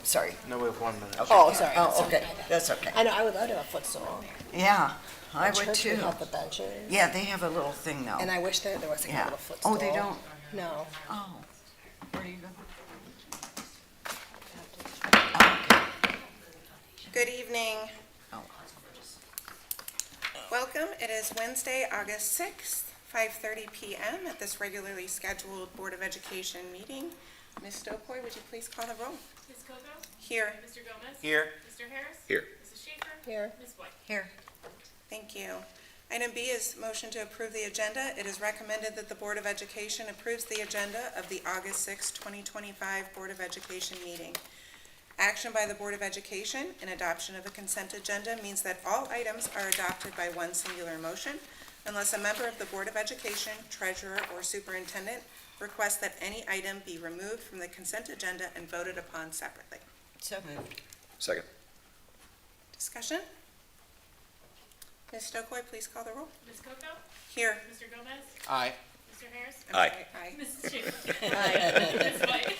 sorry. No, we have 1 minute. Oh, sorry. Oh, okay, that's okay. I know, I would love to have a footstool. Yeah, I At would church, we too. have the benches. Yeah, they have a little thing now. And I wish there was like a Yeah. little footstool. Oh, they don't? No. Oh, where do you go? Good evening. Oh. Welcome. It is Wednesday, August 6th, 5:30 p.m. at this regularly scheduled Board of Education meeting. Ms. Stokoy, would you please call the roll? Ms. Coco? Here. Mr. Gomez? Here. Mr. Harris? Here. Mrs. Schaefer? Here. Ms. White? Here. Thank you. Item B is motion to approve the agenda. It is recommended that the Board of Education approves the agenda of the August 6, 2025 Board of Education meeting. Action by the Board of Education and adoption of a consent agenda means that all items are adopted by one singular motion unless a member of the Board of Education, treasurer, or superintendent requests that any item be removed from the consent agenda and voted upon separately. So moved. Second. Discussion? Ms. Stokoy, please call the roll. Ms. Coco? Here. Mr. Gomez? Aye. Mr. Harris? I'm Aye. sorry, aye. Mrs. Schaefer? Ms. White?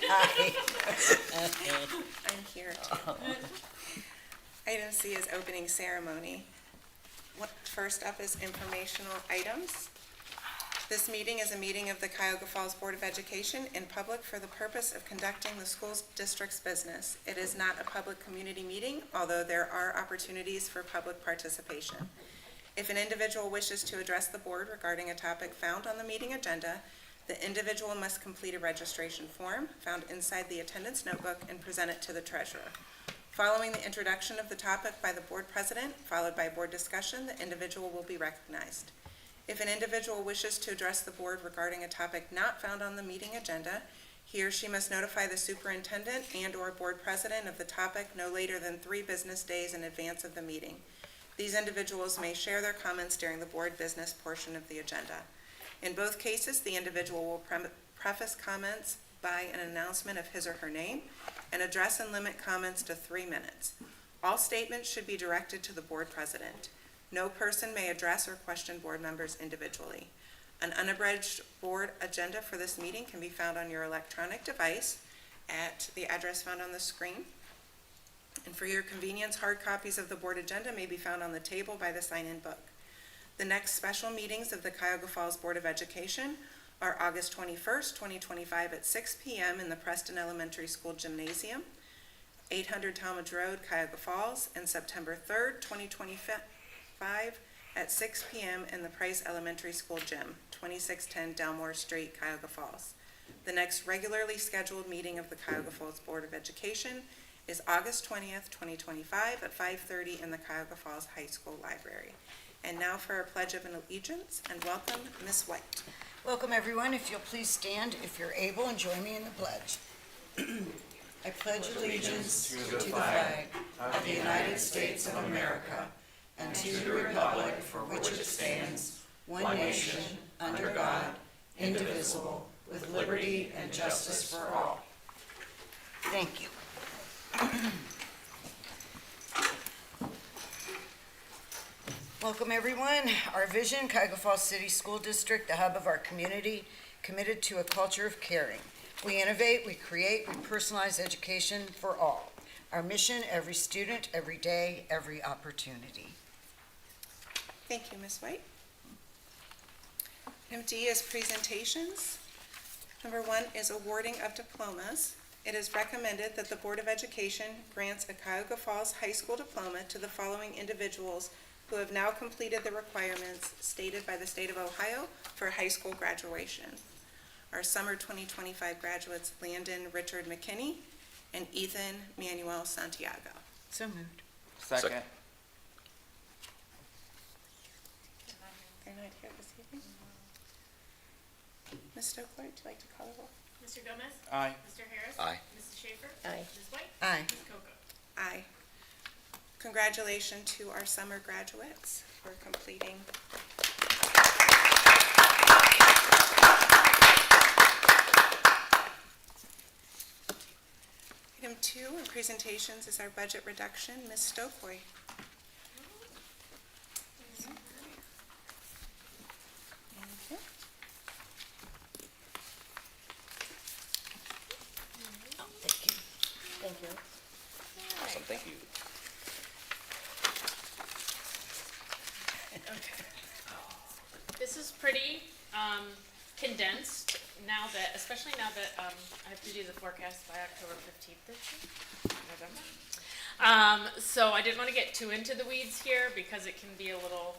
I'm here too. Item C is opening ceremony. First up is informational items. This meeting is a meeting of the Cuyahoga Falls Board of Education in public for the purpose of conducting the school district's business. It is not a public community meeting, although there are opportunities for public participation. If an individual wishes to address the board regarding a topic found on the meeting agenda, the individual must complete a registration form found inside the attendance notebook and present it to the treasurer. Following the introduction of the topic by the board president, followed by board discussion, the individual will be recognized. If an individual wishes to address the board regarding a topic not found on the meeting agenda, he or she must notify the superintendent and/or board president of the topic no later than 3 business days in advance of the meeting. These individuals may share their comments during the board business portion of the agenda. In both cases, the individual will preface comments by an announcement of his or her name and address and limit comments to 3 minutes. All statements should be directed to the board president. No person may address or question board members individually. An unabridged board agenda for this meeting can be found on your electronic device at the address found on the screen. And for your convenience, hard copies of the board agenda may be found on the table by the sign-in book. The next special meetings of the Cuyahoga Falls Board of Education are August 21st, 2025 at 6 p.m. in the Preston Elementary School Gymnasium, 800 Talmadge Road, Cuyahoga Falls, and September 3rd, 2025 at 6 p.m. in the Price Elementary School Gym, 2610 Delmore Street, Cuyahoga Falls. The next regularly scheduled meeting of the Cuyahoga Falls Board of Education is August 20th, 2025 at 5:30 in the Cuyahoga Falls High School Library. And now for our Pledge of Allegiance, and welcome Ms. White. Welcome, everyone. If you'll please stand, if you're able, and join me in the pledge. I pledge allegiance to the flag of the United States of America and to the republic for which it stands, one nation, under God, indivisible, with liberty and justice for all. Thank you. Welcome, everyone. Our vision, Cuyahoga Falls City School District, the hub of our community, committed to a culture of caring. We innovate, we create, we personalize education for all. Our mission, every student, every day, every opportunity. Thank you, Ms. White. Item D is presentations. Number 1 is awarding of diplomas. It is recommended that the Board of Education grants a Cuyahoga Falls High School diploma to the following individuals who have now completed the requirements stated by the state of Ohio for high school graduation. Our summer 2025 graduates, Landon Richard McKinney and Ethan Manuel Santiago. So moved. Second. They're not here this evening. Ms. Stokoy, would you like to call the roll? Mr. Gomez? Aye. Mr. Harris? Aye. Mrs. Schaefer? Aye. Ms. White? Aye. Ms. Coco? Aye. Congratulations to our summer graduates for completing. Item 2 in presentations is our budget reduction. Ms. Stokoy. Thank you. Thank you. Thank you. Thank you. Okay. This is pretty condensed now that, especially now that I have to do the forecast by October 15th this year, November. So I didn't want to get too into the weeds here because it can be a little,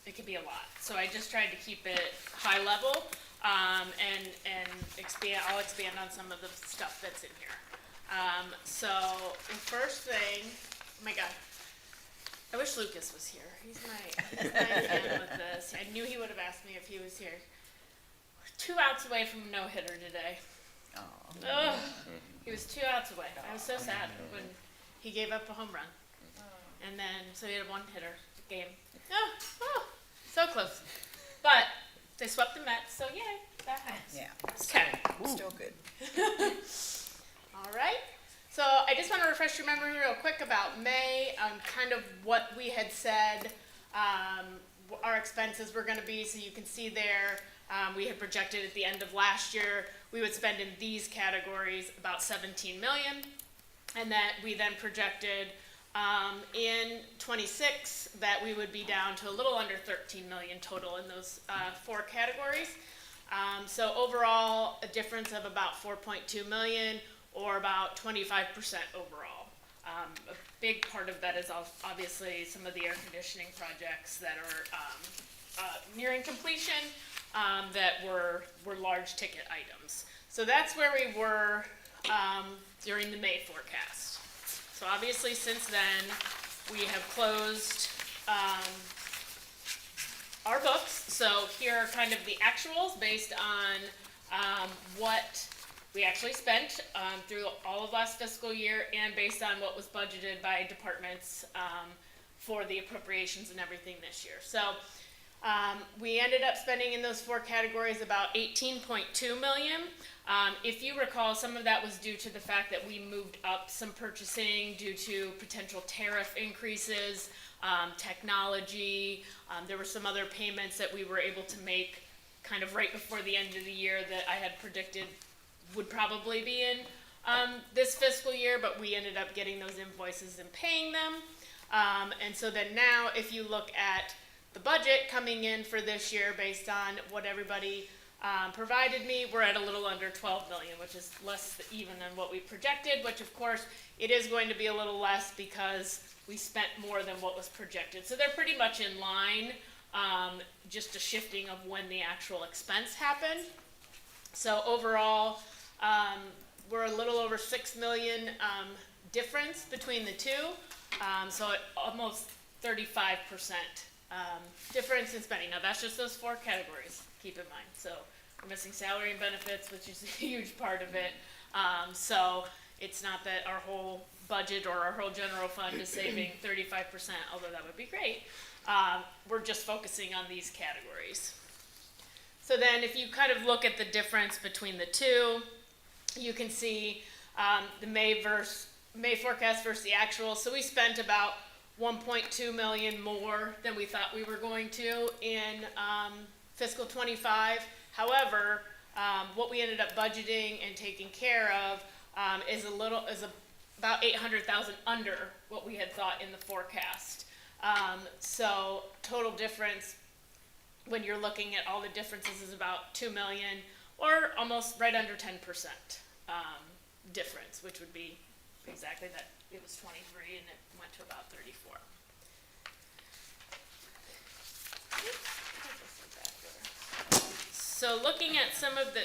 it could be a lot. So I just tried to keep it high level and expand. I'll expand on some of the stuff that's in here. So the first thing, oh my God. I wish Lucas was here. He's my fan with this. I knew he would have asked me if he was here. We're 2 outs away from a no-hitter today. Ugh. He was 2 outs away. I was so sad when he gave up a home run. And then, so he had a one-hitter game. So close. But they swept the Mets, so yay, that helps. Yeah, Okay. still good. All right. So I just want to refresh your memory real quick about May, kind of what we had said our expenses were going to be. So you can see there, we had projected at the end of last year, we would spend in these categories about 17 million. And that we then projected in 26 that we would be down to a little under 13 million total in those 4 categories. So overall, a difference of about 4.2 million. Or about 25% overall. A big part of that is obviously some of the air conditioning projects that are nearing completion that were large ticket items. So that's where we were during the May forecast. So obviously since then, we have closed our books. So here are kind of the actuals based on what we actually spent through all of last fiscal year and based on what was budgeted by departments for the appropriations and everything this year. So we ended up spending in those 4 categories about 18.2 million. If you recall, some of that was due to the fact that we moved up some purchasing due to potential tariff increases, technology. There were some other payments that we were able to make kind of right before the end of the year that I had predicted would probably be in this fiscal year, but we ended up getting those invoices and paying them. And so then now, if you look at the budget coming in for this year based on what everybody provided me, we're at a little under 12 million, which is less even than what we projected, which of course it is going to be a little less because we spent more than what was projected. So they're pretty much in line, just a shifting of when the actual expense happened. So overall, we're a little over 6 million difference between the two, so almost 35% difference in spending. Now that's just those 4 categories, keep in mind. So we're missing salary and benefits, which is a huge part of it. So it's not that our whole budget or our whole general fund is saving 35%, although that would be great. We're just focusing on these categories. So then if you kind of look at the difference between the two, you can see the May forecast versus the actual. So we spent about 1.2 million more than we thought we were going to in fiscal 25. However, what we ended up budgeting and taking care of is about 800,000 under what we had thought in the forecast. So total difference when you're looking at all the differences is about 2 million or almost right under 10% difference, which would be exactly that. It was 23 and it went to about 34. So looking at some of the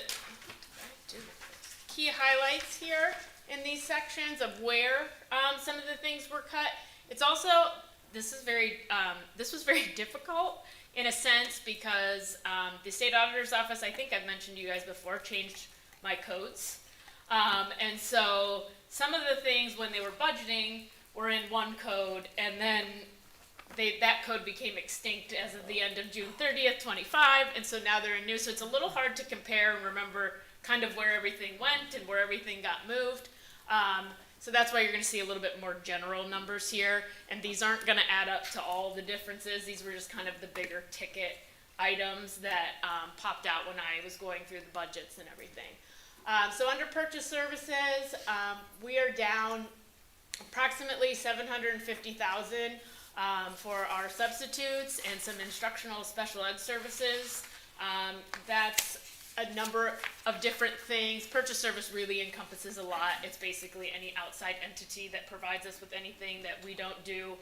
key highlights here in these sections of where some of the things were cut, it's also, this was very difficult in a sense because the state auditor's office, I think I've mentioned to you guys before, changed my codes. And so some of the things when they were budgeting were in one code, and then that code became extinct as of the end of June 30th, 25, and so now they're in new. So it's a little hard to compare and remember kind of where everything went and where everything got moved. So that's why you're going to see a little bit more general numbers here, and these aren't going to add up to all the differences. These were just kind of the bigger ticket items that popped out when I was going through the budgets and everything. So under purchase services, we are down approximately $750,000 for our substitutes and some instructional special ed services. That's a number of different things. Purchase service really encompasses a lot. It's basically any outside entity that provides us with anything that we don't do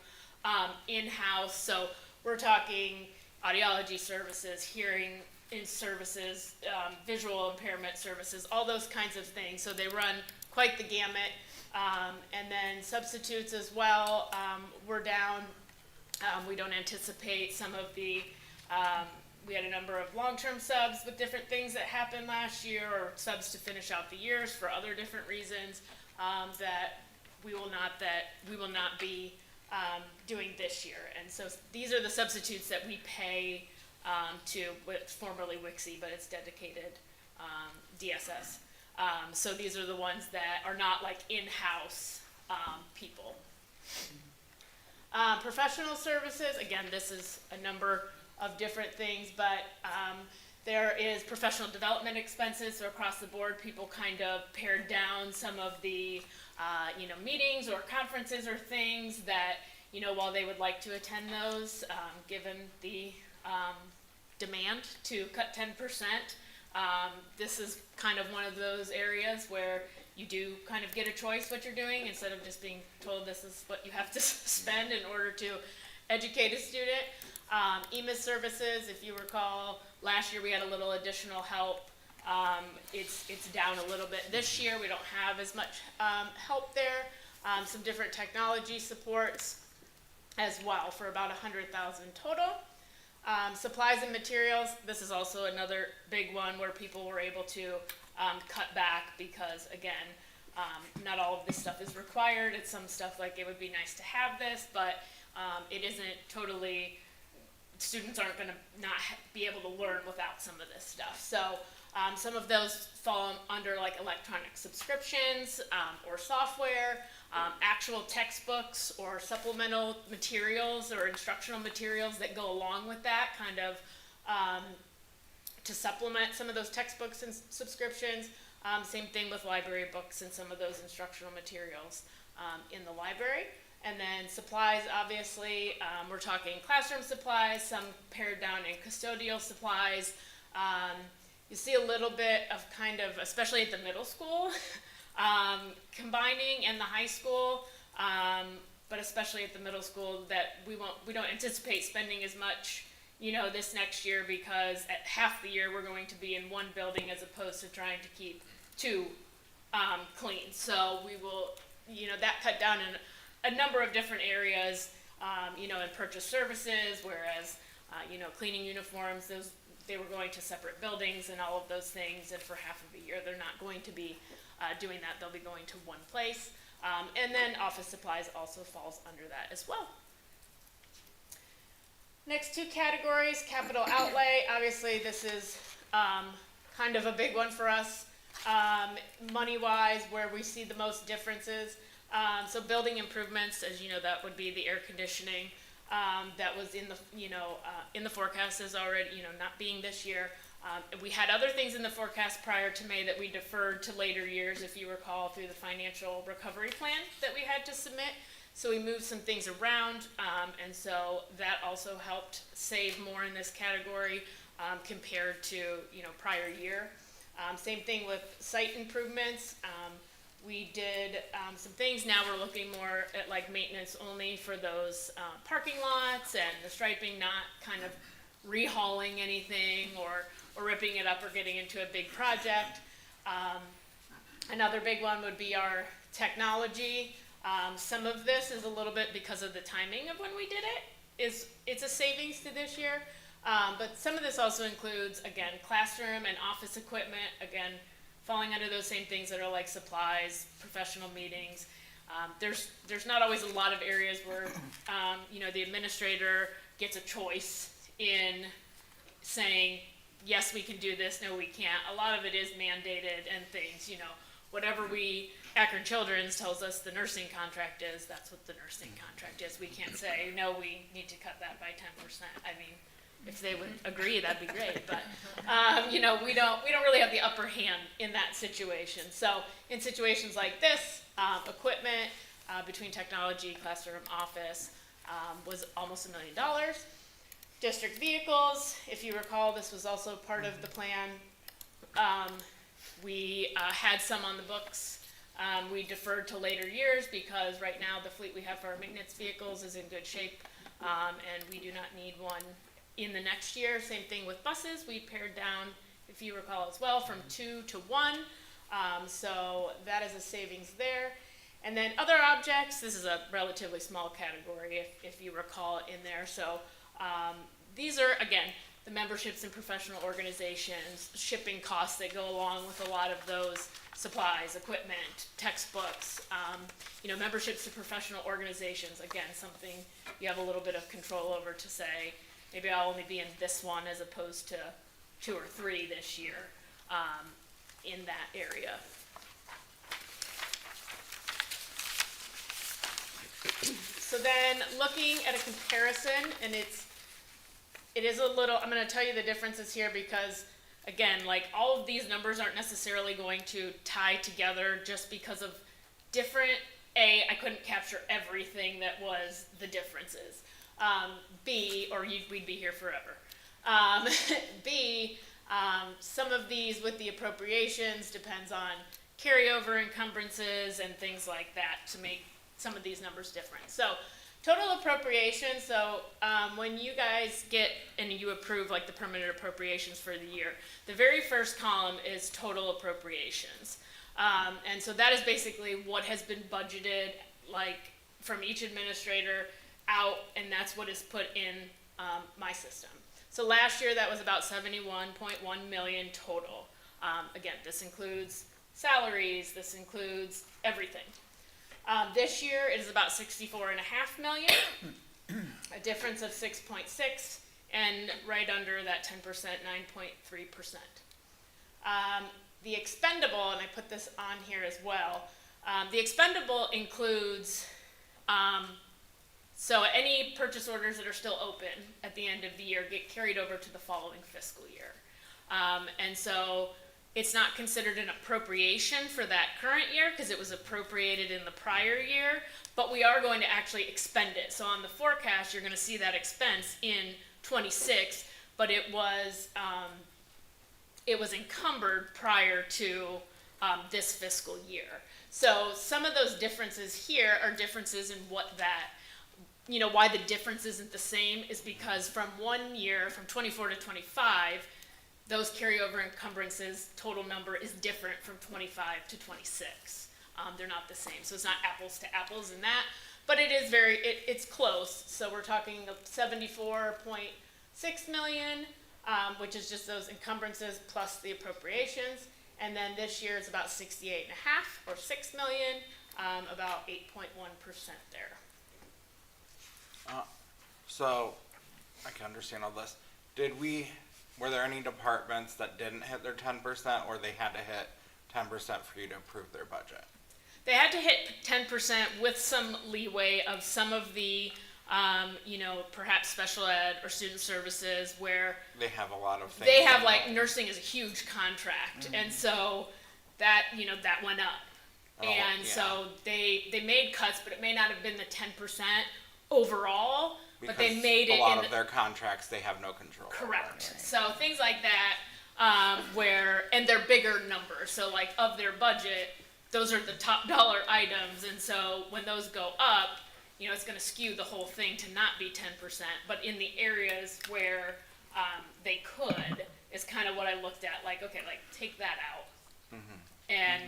in-house. So we're talking audiology services, hearing in services, visual impairment services, all those kinds of things. So they run quite the gamut. And then substitutes as well, we're down. We don't anticipate some of the, we had a number of long-term subs with different things that happened last year, or subs to finish out the years for other different reasons, that we will not be doing this year. And so these are the substitutes that we pay to what's formerly WIXI, but it's dedicated DSS. So these are the ones that are not like in-house people. Professional services, again, this is a number of different things, but there is professional development expenses. So across the board, people kind of pared down some of the meetings or conferences or things that, while they would like to attend those, given the demand to cut 10%, this is kind of one of those areas where you do kind of get a choice what you're doing instead of just being told this is what you have to spend in order to educate a student. EMIS services, if you recall, last year we had a little additional help. It's down a little bit this year. We don't have as much help there. Some different technology supports as well for about $100,000 total. Supplies and materials, this is also another big one where people were able to cut back because, again, not all of this stuff is required. It's some stuff like it would be nice to have this, but it isn't totally, students aren't going to not be able to learn without some of this stuff. So some of those fall under like electronic subscriptions or software, actual textbooks or supplemental materials or instructional materials that go along with that, kind of to supplement some of those textbooks and subscriptions. Same thing with library books and some of those instructional materials in the library. And then supplies, obviously, we're talking classroom supplies, some pared down in custodial supplies. You see a little bit of kind of, especially at the middle school, combining in the high school, but especially at the middle school, that we don't anticipate spending as much, this next year, because at half the year we're going to be in one building as opposed to trying to keep two clean. So we will, that cut down in a number of different areas, in purchase services, whereas, cleaning uniforms, they were going to separate buildings and all of those things, and for half of the year they're not going to be doing that. They'll be going to one place. And then office supplies also falls under that as well. Next two categories, capital outlay. Obviously this is kind of a big one for us, money-wise, where we see the most differences. So building improvements, as you know, that would be the air conditioning that was in the forecast as already, not being this year. We had other things in the forecast prior to May that we deferred to later years, if you recall, through the financial recovery plan that we had to submit. So we moved some things around, and so that also helped save more in this category compared to prior year. Same thing with site improvements. We did some things. Now we're looking more at like maintenance only for those parking lots and the striping, not kind of rehauling anything or ripping it up or getting into a big project. Another big one would be our technology. Some of this is a little bit because of the timing of when we did it. It's a savings to this year, but some of this also includes, again, classroom and office equipment, again, falling under those same things that are like supplies, professional meetings. There's not always a lot of areas where the administrator gets a choice in saying, yes, we can do this, no, we can't. A lot of it is mandated and things, whatever Akron Children's tells us the nursing contract is, that's what the nursing contract is. We can't say, no, we need to cut that by 10%. I mean, if they would agree, that'd be great, but, we don't really have the upper hand in that situation. So in situations like this, equipment, between technology, classroom, office, was almost $1 million. District vehicles, if you recall, this was also part of the plan. We had some on the books. We deferred to later years because right now the fleet we have for our maintenance vehicles is in good shape, and we do not need one in the next year. Same thing with buses. We pared down, if you recall as well, from 2 to 1. So that is a savings there. And then other objects, this is a relatively small category if you recall in there. So these are, again, the memberships in professional organizations, shipping costs that go along with a lot of those supplies, equipment, textbooks, memberships to professional organizations. Again, something you have a little bit of control over to say, maybe I'll only be in this one as opposed to 2 or 3 this year in that area. So then looking at a comparison, and it is a little, I'm going to tell you the differences here because, again, like all of these numbers aren't necessarily going to tie together just because of different, I couldn't capture everything that was the differences. B, or we'd be here forever. B, some of these with the appropriations depends on carryover encumbrances and things like that to make some of these numbers different. So total appropriations, so when you guys get and you approve like the permanent appropriations for the year, the very first column is total appropriations. And so that is basically what has been budgeted like from each administrator out, and that's what is put in my system. So last year that was about 71.1 million total. Again, this includes salaries, this includes everything. This year it is about 64.5 million, a difference of 6.6, and right under that 10%, 9.3%. The expendable, and I put this on here as well, the expendable includes, so any purchase orders that are still open at the end of the year get carried over to the following fiscal year. And so it's not considered an appropriation for that current year because it was appropriated in the prior year, but we are going to actually expend it. So on the forecast, you're going to see that expense in 26, but it was encumbered prior to this fiscal year. So some of those differences here are differences in what that, why the difference isn't the same is because from one year, from 24 to 25, those carryover encumbrances total number is different from 25 to 26. They're not the same, so it's not apples to apples in that, but it is it's close. So we're talking 74.6 million, which is just those encumbrances plus the appropriations, and then this year it's about 68.5 or 6 million, about 8.1% there. So I can understand all this. Were there any departments that didn't hit their 10% or they had to hit 10% for you to approve their budget? They had to hit 10% with some leeway of some of the, perhaps special ed or student services where They have a lot of things. they have like nursing is a huge contract, and so that that went up, so they made cuts, but it may not have been the 10% overall. Because but they made it a lot of their contracts they have no control over. Correct. So things like that, and they're bigger numbers. So like of their budget, those are the top dollar items, and so when those go up, it's going to skew the whole thing to not be 10%. But in the areas where they could, is kind of what I looked at. Like, okay, like take that out, and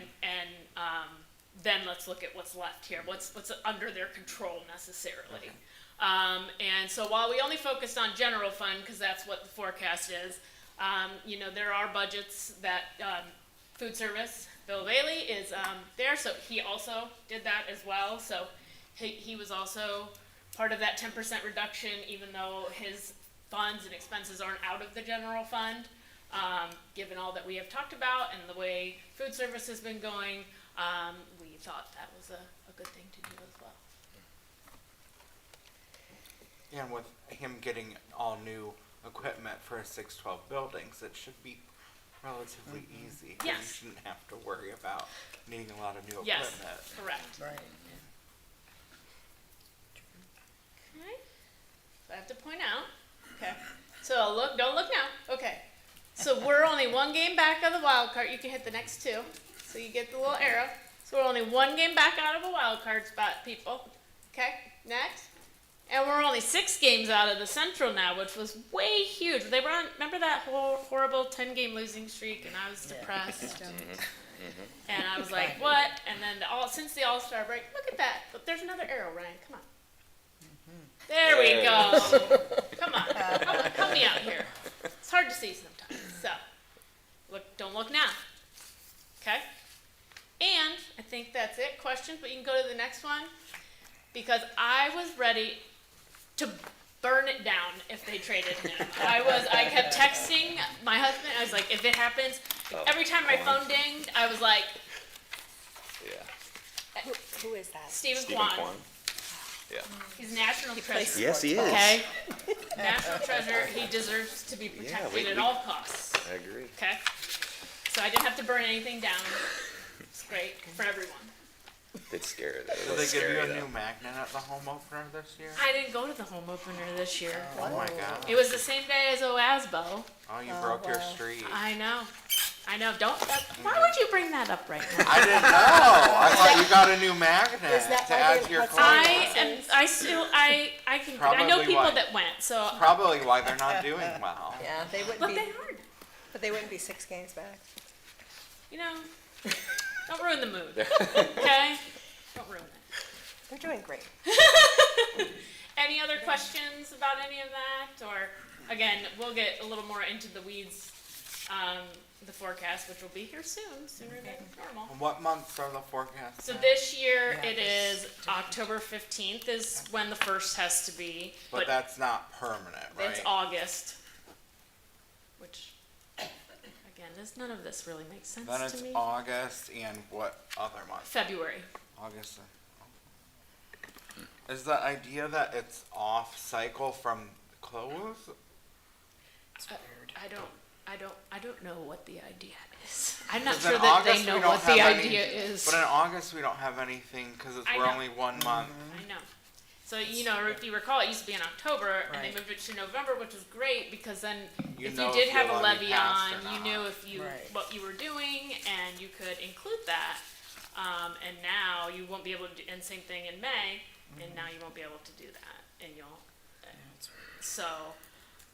then let's look at what's left here. What's under their control necessarily. Okay. And so while we only focused on general fund, because that's what the forecast is, there are budgets that food service, Bill Bailey is there, so he also did that as well. So he was also part of that 10% reduction, even though his funds and expenses aren't out of the general fund. Given all that we have talked about and the way food service has been going, we thought that was a good thing to do as well. And with him getting all new equipment for his 612 buildings, it should be relatively easy. 'Cause Yes. You shouldn't have to worry about needing a lot of new Yes, equipment. correct. Right. one game back of the wild card. You can hit the next two, so you get the little arrow. So we're only one game back out of a wild card spot, people. Okay, next. And we're only 6 games out of the Central now, which was way huge. They were on, remember that whole horrible 10-game losing streak, and I was depressed. And I was like, what? And then since the All-Star break, look at that. But there's another arrow, Ryan. Come on. There we go. Come on. Help me out here. It's hard to see sometimes. So, don't look now. Okay? And I think that's it. Questions, but you can go to the next one. Because I was ready to burn it down if they traded him. I kept texting my husband. I was like, if it happens, every time my phone dinged, I was like, Who is that? Stephen Stephen Kwan. Kwan. Yeah. He's national treasure. Yes, he is. Okay? National treasure. He deserves to be protected we- at all costs. I agree. Okay? So I didn't have to burn anything down. It's great for everyone. They'd scare it. Did they give you a new magnet at the home opener this year? I didn't go to the home opener this year. Oh my god. It was the same day as OASBO. Oh, you broke your streak. I know. Why would you bring that up right now? I didn't know. I thought you got a new magnet that to why add they- to your what's collection. I can, I know Probably people why. that went, so. Probably why they're not doing well. Yeah, they wouldn't But be, they are, but they wouldn't be 6 games back. you know, don't ruin the mood, okay? Don't ruin it. They're doing great. Any other questions about any of that? Or, again, we'll get a little more into the weeds, the forecast, which will be here soon, sooner than normal. What months are the forecasts? So this year, it is October 15th is when the first has to be. But that's not permanent, right? It's August, which, again, none of this really makes sense Then to it's me. August and what other month? February. August. Is the idea that it's off cycle from close? I don't know what the idea is. I'm not 'Cause sure in that they August know we don't what the have any- idea is. But in August we don't have anything because I we're know. only 1 month. I know. So, you know, if you recall, it used to be in October, and they Right. moved it to November, which was great, because then You if know you did if have your a levy levy passed on, or you not. knew if you, Right. what you were doing, and you could include that. And now you won't be able to do, and same thing in May, and now you won't be able to do that, and you'll, so,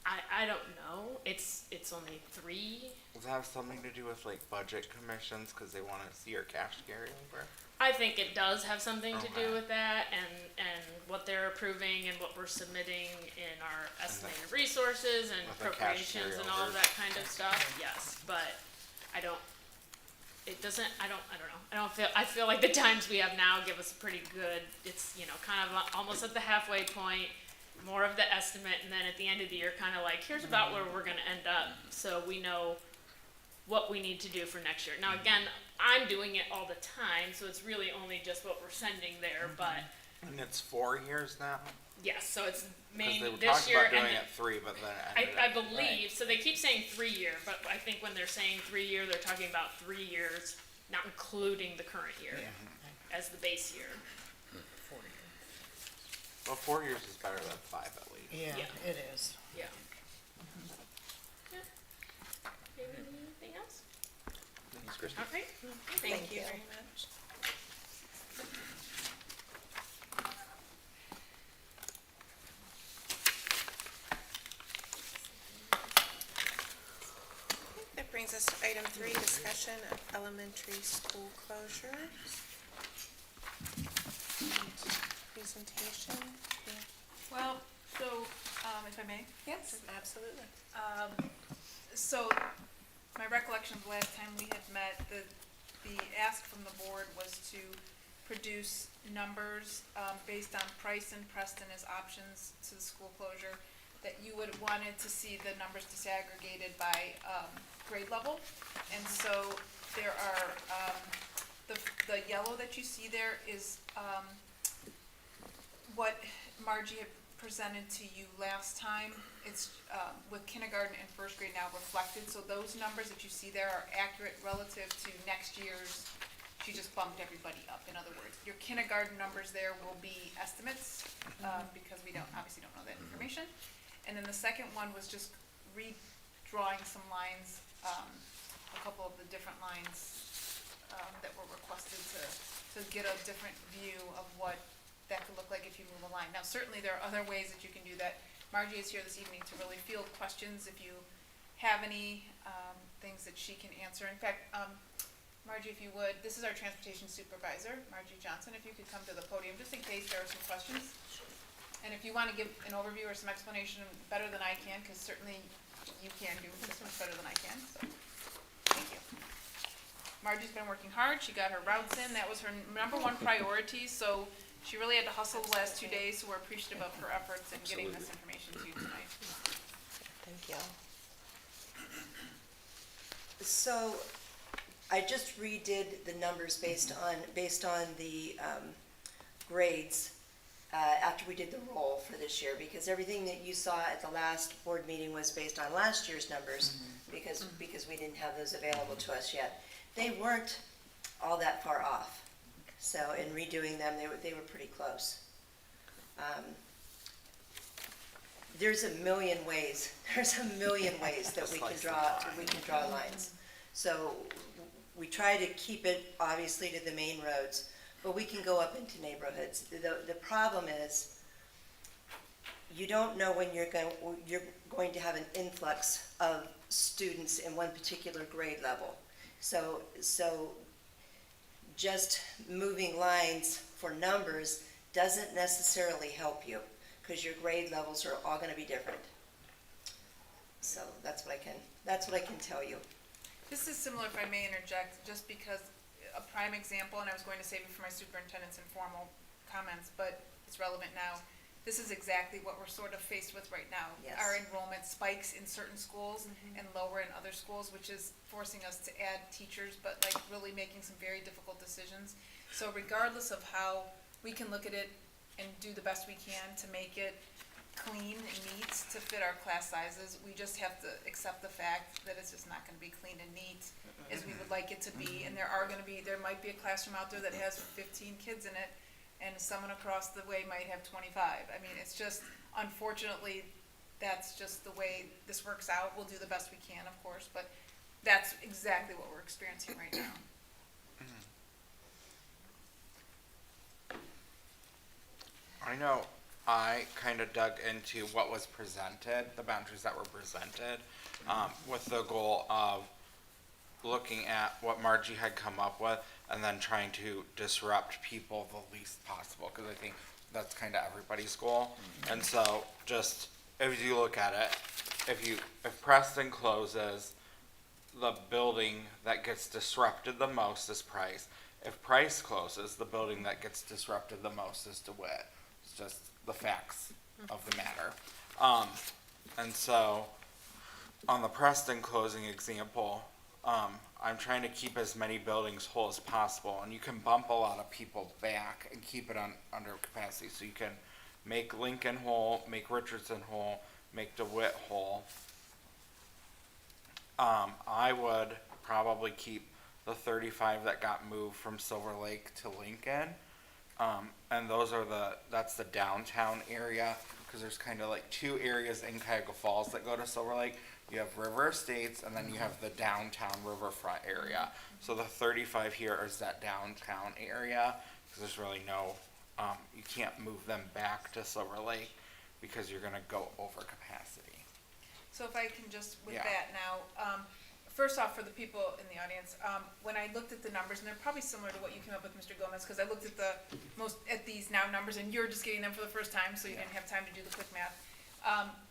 I don't know, it's only 3. Does that have something to do with like budget commissions because they want to see your cash carry over? I think it does have something to do Okay. with that, and what they're approving and what we're submitting in our estimated resources and With the cash appropriations and all of carryovers. that kind of stuff, yes, but I don't know. I feel like the times we have now give us a pretty good, it's, you know, kind of almost at the halfway point, more of the estimate, and then at the end of the year, kind of like, here's about where we're gonna end up, so we know what we need to do for next year. Now, again, I'm doing it all the time, so it's really only just what we're sending there, but, And it's 4 years now? yes, so it's Because mainly they were this talking year, about and doing then- it 3, but then it I ended up. believe, so they keep saying 3-year, but I think when they're saying 3-year, they're talking about 3 years, not including the current year as the base year. Well, 4 years is better than 5 at least. Yeah, Yeah. it is. Yeah. Yeah. Anything else? Thanks, Kristen. All right. Thank you very much. That brings us to item 3, discussion of elementary school closures. Presentation. Yeah. Well, so, if I may? Yes, absolutely. So, my recollection of the last time we had met, the ask from the board was to produce numbers, based on Price and Preston as options to the school closure, that you would wanted to see the numbers disaggregated by, grade level. And so, there are, the yellow that you see there is, what Margie had presented to you last time. It's, with kindergarten and first grade now reflected, so those numbers that you see there are accurate relative to next year's. She just bumped everybody up, in other words. Your kindergarten numbers there will be estimates, because we obviously don't know that information. And then the second one was just redrawing some lines, a couple of the different lines, that were requested to get a different view of what that could look like if you move a line. Now, certainly there are other ways that you can do that. Margie is here this evening to really field questions if you have any, things that she can answer. In fact, Margie, if you would, this is our transportation supervisor, Margie Johnson, if you could come to the podium, just in case there are some questions. And if you want to give an overview or some explanation better than I can, because certainly you can do this much better than I can, so, thank you. Margie's been working hard, she got her routes in, that was her number one priority, so she really had to hustle the last 2 days, so we're appreciative of her efforts in getting this information to you tonight. Thank you. So, I just redid the numbers based on the grades after we did the roll for this year, because everything that you saw at the last board meeting was based on last year's numbers, because we didn't have those available to us yet. They weren't all that far off, so in redoing them, they were pretty close. There's a million ways that we can draw lines. So we try to keep it obviously to the main roads, but we can go up into neighborhoods. The problem is, you don't know when you're going to have an influx of students in one particular grade level. So just moving lines for numbers doesn't necessarily help you, because your grade levels are all gonna be different. So that's what I can tell you. This is similar, if I may interject, just because a prime example, and I was going to save it for my superintendent's informal comments, but it's relevant now. This is exactly what we're sort of faced with right now. Yes. Our enrollment spikes in certain schools and lower in other schools, which is forcing us to add teachers, but like really making some very difficult decisions. So regardless of how we can look at it and do the best we can to make it clean and neat to fit our class sizes, we just have to accept the fact that it's just not gonna be clean and neat as we would like it to be. And there might be a classroom out there that has 15 kids in it, and someone across the way might have 25. I mean, it's just, unfortunately, that's just the way this works out. We'll do the best we can, of course, but that's exactly what we're experiencing right now. I know I kind of dug into what was presented, the boundaries that were presented, with the goal of looking at what Margie had come up with and then trying to disrupt people the least possible, because I think that's kind of everybody's goal. And so just, if you look at it, if Preston closes, the building that gets disrupted the most is Price. If Price closes, the building that gets disrupted the most is DeWitt. It's just the facts of the matter. And so, on the Preston closing example, I'm trying to keep as many buildings whole as possible, and you can bump a lot of people back and keep it under capacity. So you can make Lincoln whole, make Richardson whole, make DeWitt whole. I would probably keep the 35 that got moved from Silver Lake to Lincoln. And that's the downtown area, because there's kind of like two areas in Cuyahoga Falls that go to Silver Lake. You have River Estates, and then you have the downtown riverfront area. So the 35 here is that downtown area, because there's really no, you can't move them back to Silver Lake because you're gonna go over capacity. So if I can just, with Yeah. that now, first off, for the people in the audience, when I looked at the numbers, and they're probably similar to what you came up with, Mr. Gomez, because I looked at these now numbers, and you're just getting them for the first time, so you didn't have time to do the quick math.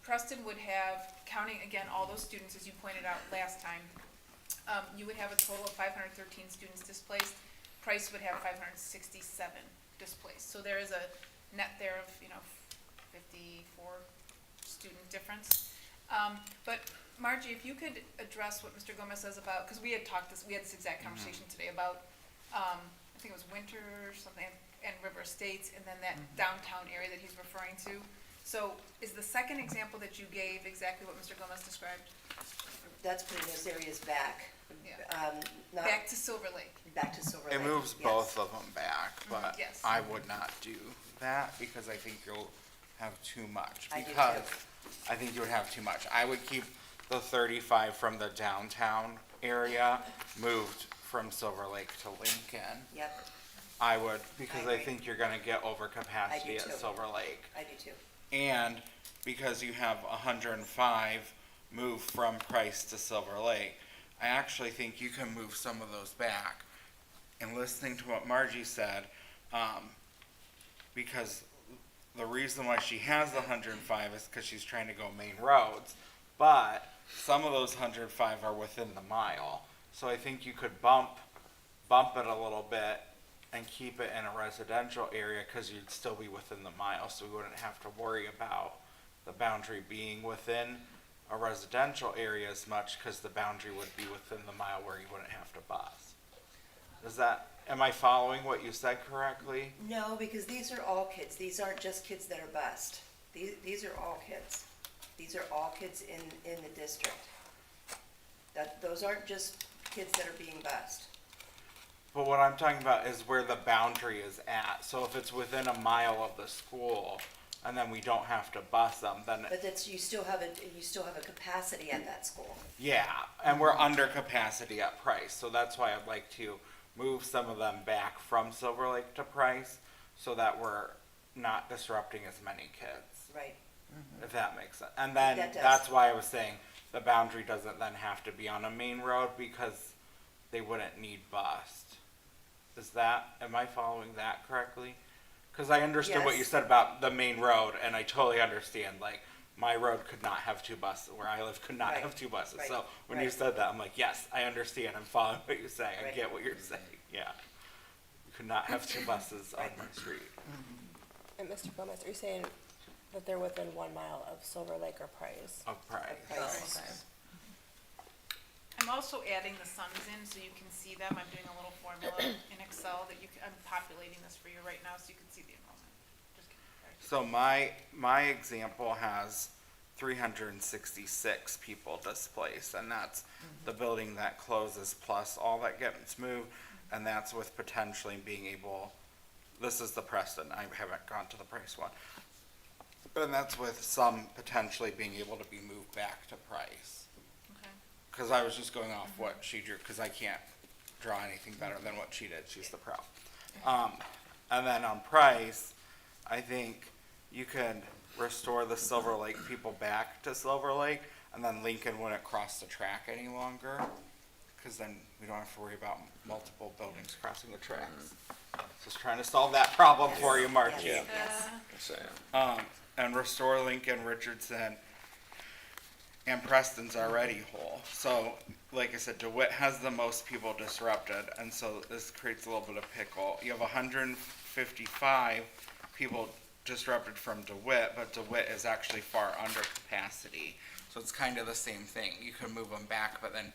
Preston would have, counting again all those students, as you pointed out last time, you would have a total of 513 students displaced. Price would have 567 displaced. So there is a net there of, 54 student difference. But Margie, if you could address what Mr. Gomez says about, because we had this exact conversation today about, I think it was Winter or something, and River Estates, and then that downtown area that he's referring to. So is the second example that you gave exactly what Mr. Gomez described? That's putting those areas back. Yeah. Not Back to Silver Lake? back to Silver Lake. It moves yes. both of them back, but yes. I would not do that because I think you'll have too much. I do Because too. I think you would have too much. I would keep the 35 from the downtown area moved from Silver Lake to Lincoln. Yep, I would, because I agree. think you're gonna get over capacity at too. Silver Lake. I do too. And because you have 105 move from Price to Silver Lake, I actually think you can move some of those back. And listening to what Margie said, because the reason why she has the 105 is because she's trying to go main roads, but some of those 105 are within the mile. So I think you could bump it a little bit and keep it in a residential area, because you'd still be within the mile, so we wouldn't have to worry about the boundary being within a residential area as much, because the boundary would be within the mile where you wouldn't have to bus. Am I following what you said correctly? No, because these are all kids. These aren't just kids that are bused. These are all kids. These are all kids in the district. Those aren't just kids that are being bused. But what I'm talking about is where the boundary is at. So if it's within a mile of the school, and then we don't have to bus them, then, But you still have a capacity at that school. yeah, and we're under capacity at Price. So that's why I'd like to move some of them back from Silver Lake to Price, so that we're not disrupting as many kids, Right. if that makes sense. And then That does. that's why I was saying the boundary doesn't then have to be on a main road, because they wouldn't need bused. Am I following that correctly? Because I understood what you Yes. said about the main road, and I totally understand, like, my road could not have two buses, where I live could not Right, have two buses. right, So when you right. said that, I'm like, yes, I understand, I'm following what you're saying, I Right. get what you're saying, yeah. You could not have two buses on my street. And Mr. Gomez, are you saying that they're within 1 mile of Silver Lake or Price? Of Price. Price. Okay. I'm also adding the sums in so you can see them. I'm doing a little formula in Excel that I'm populating this for you right now so you can see the enrollment. Just kidding. Sorry. So my example has 366 people displaced, and that's the building that closes plus all that gets moved, and that's with potentially being able, this is the Preston, I haven't gone to the Price one. And that's with some potentially being able to be moved back to Price. Okay. Cause I was just going off what she drew, cause I can't draw anything better than what she did, she's the pro. And then on Price, I think you could restore the Silver Lake people back to Silver Lake, and then Lincoln wouldn't cross the track any longer, cause then we don't have to worry about multiple buildings crossing the tracks. Just trying to solve that problem for you, Margie. Yes, Yeah. yes. So, And restore Lincoln, Richardson, and Preston's already whole. So, like I said, DeWitt has the most people disrupted, and so this creates a little bit of pickle. You have 155 people disrupted from DeWitt, but DeWitt is actually far under capacity. So it's kind of the same thing. You can move them back, but then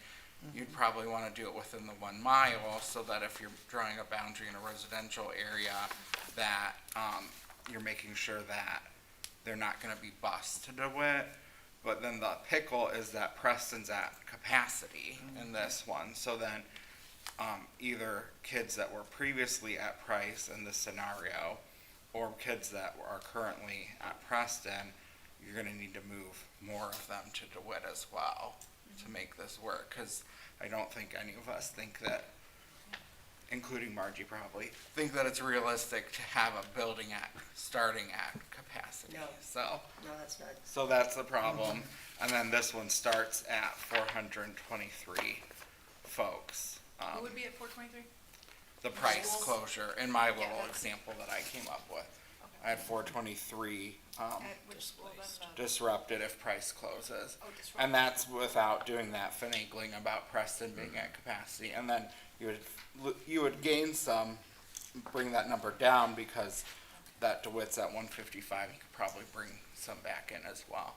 you'd probably want to do it within the 1 mile, so that if you're drawing a boundary in a residential area, that you're making sure that they're not going to be bused to DeWitt. But then the pickle is that Preston's at capacity in this one. So then either kids that were previously at Price in this scenario, or kids that are currently at Preston, you're going to need to move more of them to DeWitt as well to make this work. Because I don't think any of us think that, including Margie probably, think that it's realistic to have a building starting at capacity. No. No, that's not. So that's the problem. And then this one starts at 423 folks. Who would be at 423? The Price Schools? closure, in my little Yeah. example that I came up with. Okay. I had 423 At which school then? disrupted if Price closes. Oh, disrupted. And that's without doing that finagling about Preston being at capacity. And then you would gain some, bring that number down, because that DeWitt's at 155, you could probably bring some back in as well.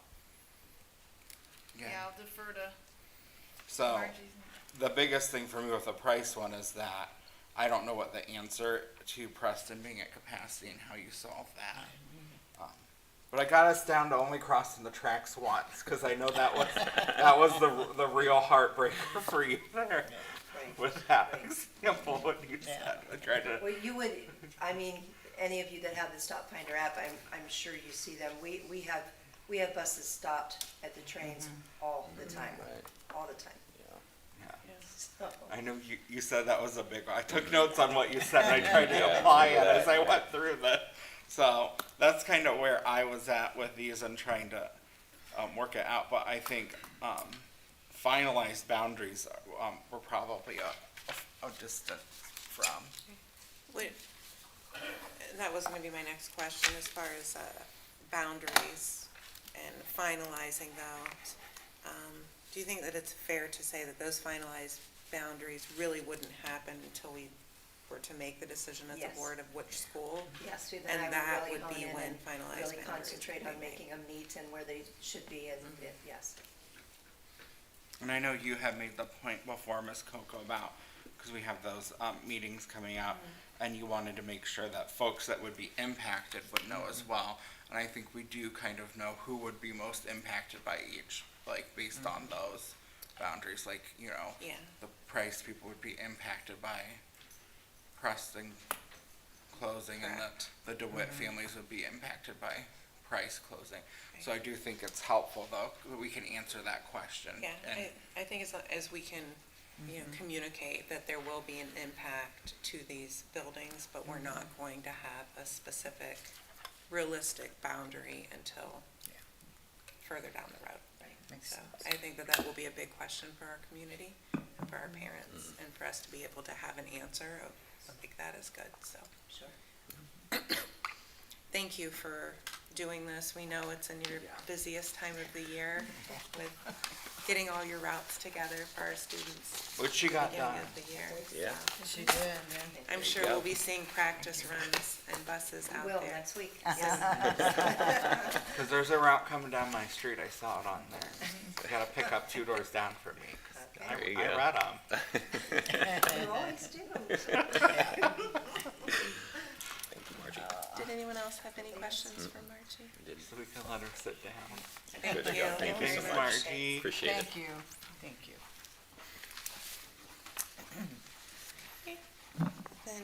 Yeah, I'll defer to So Margie's. the biggest thing for me with the Price one is that I don't know what the answer to Preston being at capacity and how you solve that. But I got us down to only crossing the tracks once, because I know that was the real heartbreaker for you there Right. with that Right. example what you said. I tried to. Well, you would, I mean, any of you that have the Stop Finder app, I'm sure you see them. We have We have buses stopped at the trains all the time, Right. all the time. Yeah. So, I know you said that was a big one. I took notes on what you said and I tried to Yeah, apply it right, as I right. went through this. So that's kind of where I was at with these and trying to work it out. But I think finalized boundaries were probably a distance from. Would, that was gonna be my next question as far as boundaries and finalizing those. Do you think that it's fair to say that those finalized boundaries really wouldn't happen until we were to make the decision as Yes. a board of which school? yes, then And I that would would really be hone in when and finalized really boundaries concentrate would on be made. making them meet and where they should be, and, yes. And I know you had made the point before, Ms. Coco, about, because we have those meetings coming up, and you wanted to make sure that folks that would be impacted would know as well. And I think we do kind of know who would be most impacted by each, like, based on those boundaries, like, you know, Yeah. the Price people would be impacted by Preston closing, and Correct. the DeWitt families would be impacted by Price closing. So I do think it's helpful, though, that we can answer that question. Yeah, And I think as we can, you know, communicate that there will be an impact to these buildings, but we're not going to have a specific realistic boundary until further down the road. Makes So sense. I think that that will be a big question for our community, and for our parents, and for us to be able to have an answer of, like, that is good, so. Sure. Thank you for doing this. We know it's in your busiest time of the year with getting all your routes together for our students. Which she got Beginning done. of the year. Yeah. She did, yeah. I'm sure we'll be seeing practice runs and buses out Will there. next week. Because there's a route coming down my street, I saw it on there. I gotta pick up 2 doors down from me. 'Cause Okay. There you I go. read them. You always do. Thank you, Margie. Did anyone else have any questions for Margie? So we can let her sit down. Thank Good to you. go. Thank you so very much. Margie. Appreciate it. Thank you, thank you. Then,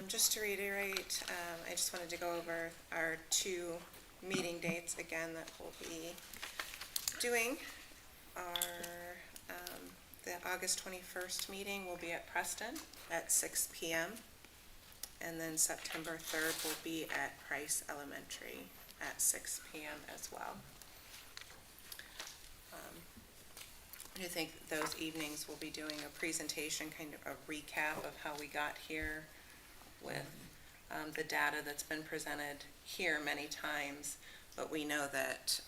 just to reiterate, I just wanted to go over our 2 meeting dates again that we'll be doing. The August 21st meeting will be at Preston at 6 p.m. And then September 3rd will be at Price Elementary at 6 p.m. as well. I think those evenings we'll be doing a presentation, kind of a recap of how we got here with the data that's been presented here many times. But we know that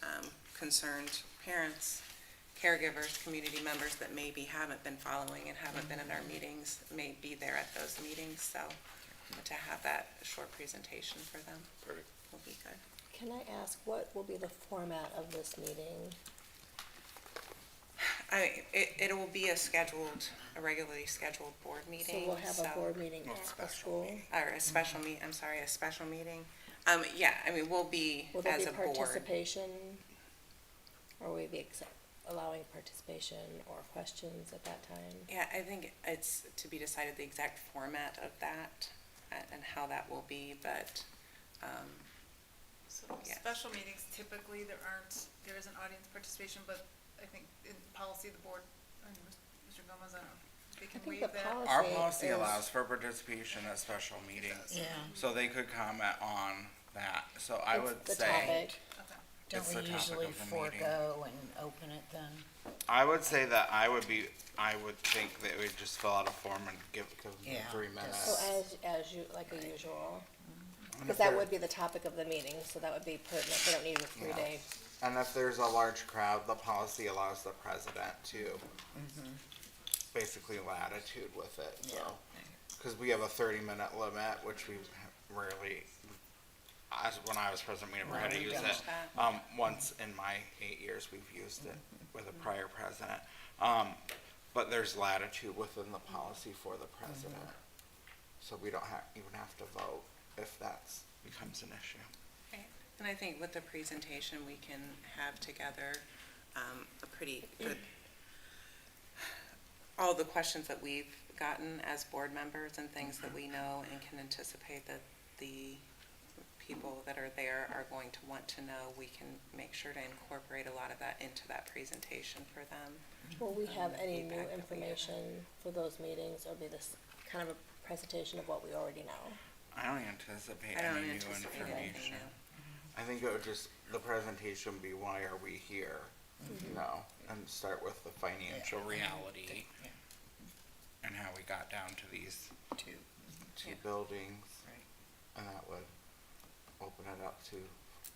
concerned parents, caregivers, community members that maybe haven't been following and haven't been in our meetings may be there at those meetings. So to have that short presentation for them Perfect. will be good. Can I ask, what will be the format of this meeting? It will be a regularly scheduled board meeting. So we'll have a board meeting at the school? Or a special a special meeting. Yeah, I mean, we'll be Will there as be a board. participation? Or will we be allowing participation or questions at that time? Yeah, I think it's to be decided the exact format of that and how that will be, but, So Yeah. special meetings, typically there isn't audience participation, but I think in policy, the board, and Mr. Gomez, I don't know, they I can think waive the that. Our policy policy is- allows for participation at special meetings, Yeah, so they could comment on that. So I It's would the say, topic. Okay. don't It's we the topic usually of the meeting. forego and open it then? I would say that I would think that we'd just fill out a form and give them Yeah, 3 just- minutes. So as you, like a usual, And because if that there- would be the topic of the meeting, so that would be pertinent, they don't need a 3-day. And if there's a large crowd, the policy allows the president to basically latitude with it, so. Because we have a 30-minute limit, which we rarely, when I was president, we never had to we use don't. it. Once in my 8 years, we've used it with a prior president. But there's latitude within the policy for the president. So we don't even have to vote if that's becomes an issue. and I think with the presentation, we can have together a pretty good, all the questions that we've gotten as board members and things that we know and can anticipate that the people that are there are going to want to know, we can make sure to incorporate a lot of that into that presentation for them. Will we have any new feedback that we have. information for those meetings, or be this kind of a presentation of what we already know? I don't anticipate I don't any new anticipate anything information. new. I think it would just, the presentation would be why are we here, you know, and start with the financial reality and how we got down to these Two. two Yeah. buildings. Right. And that would open it up to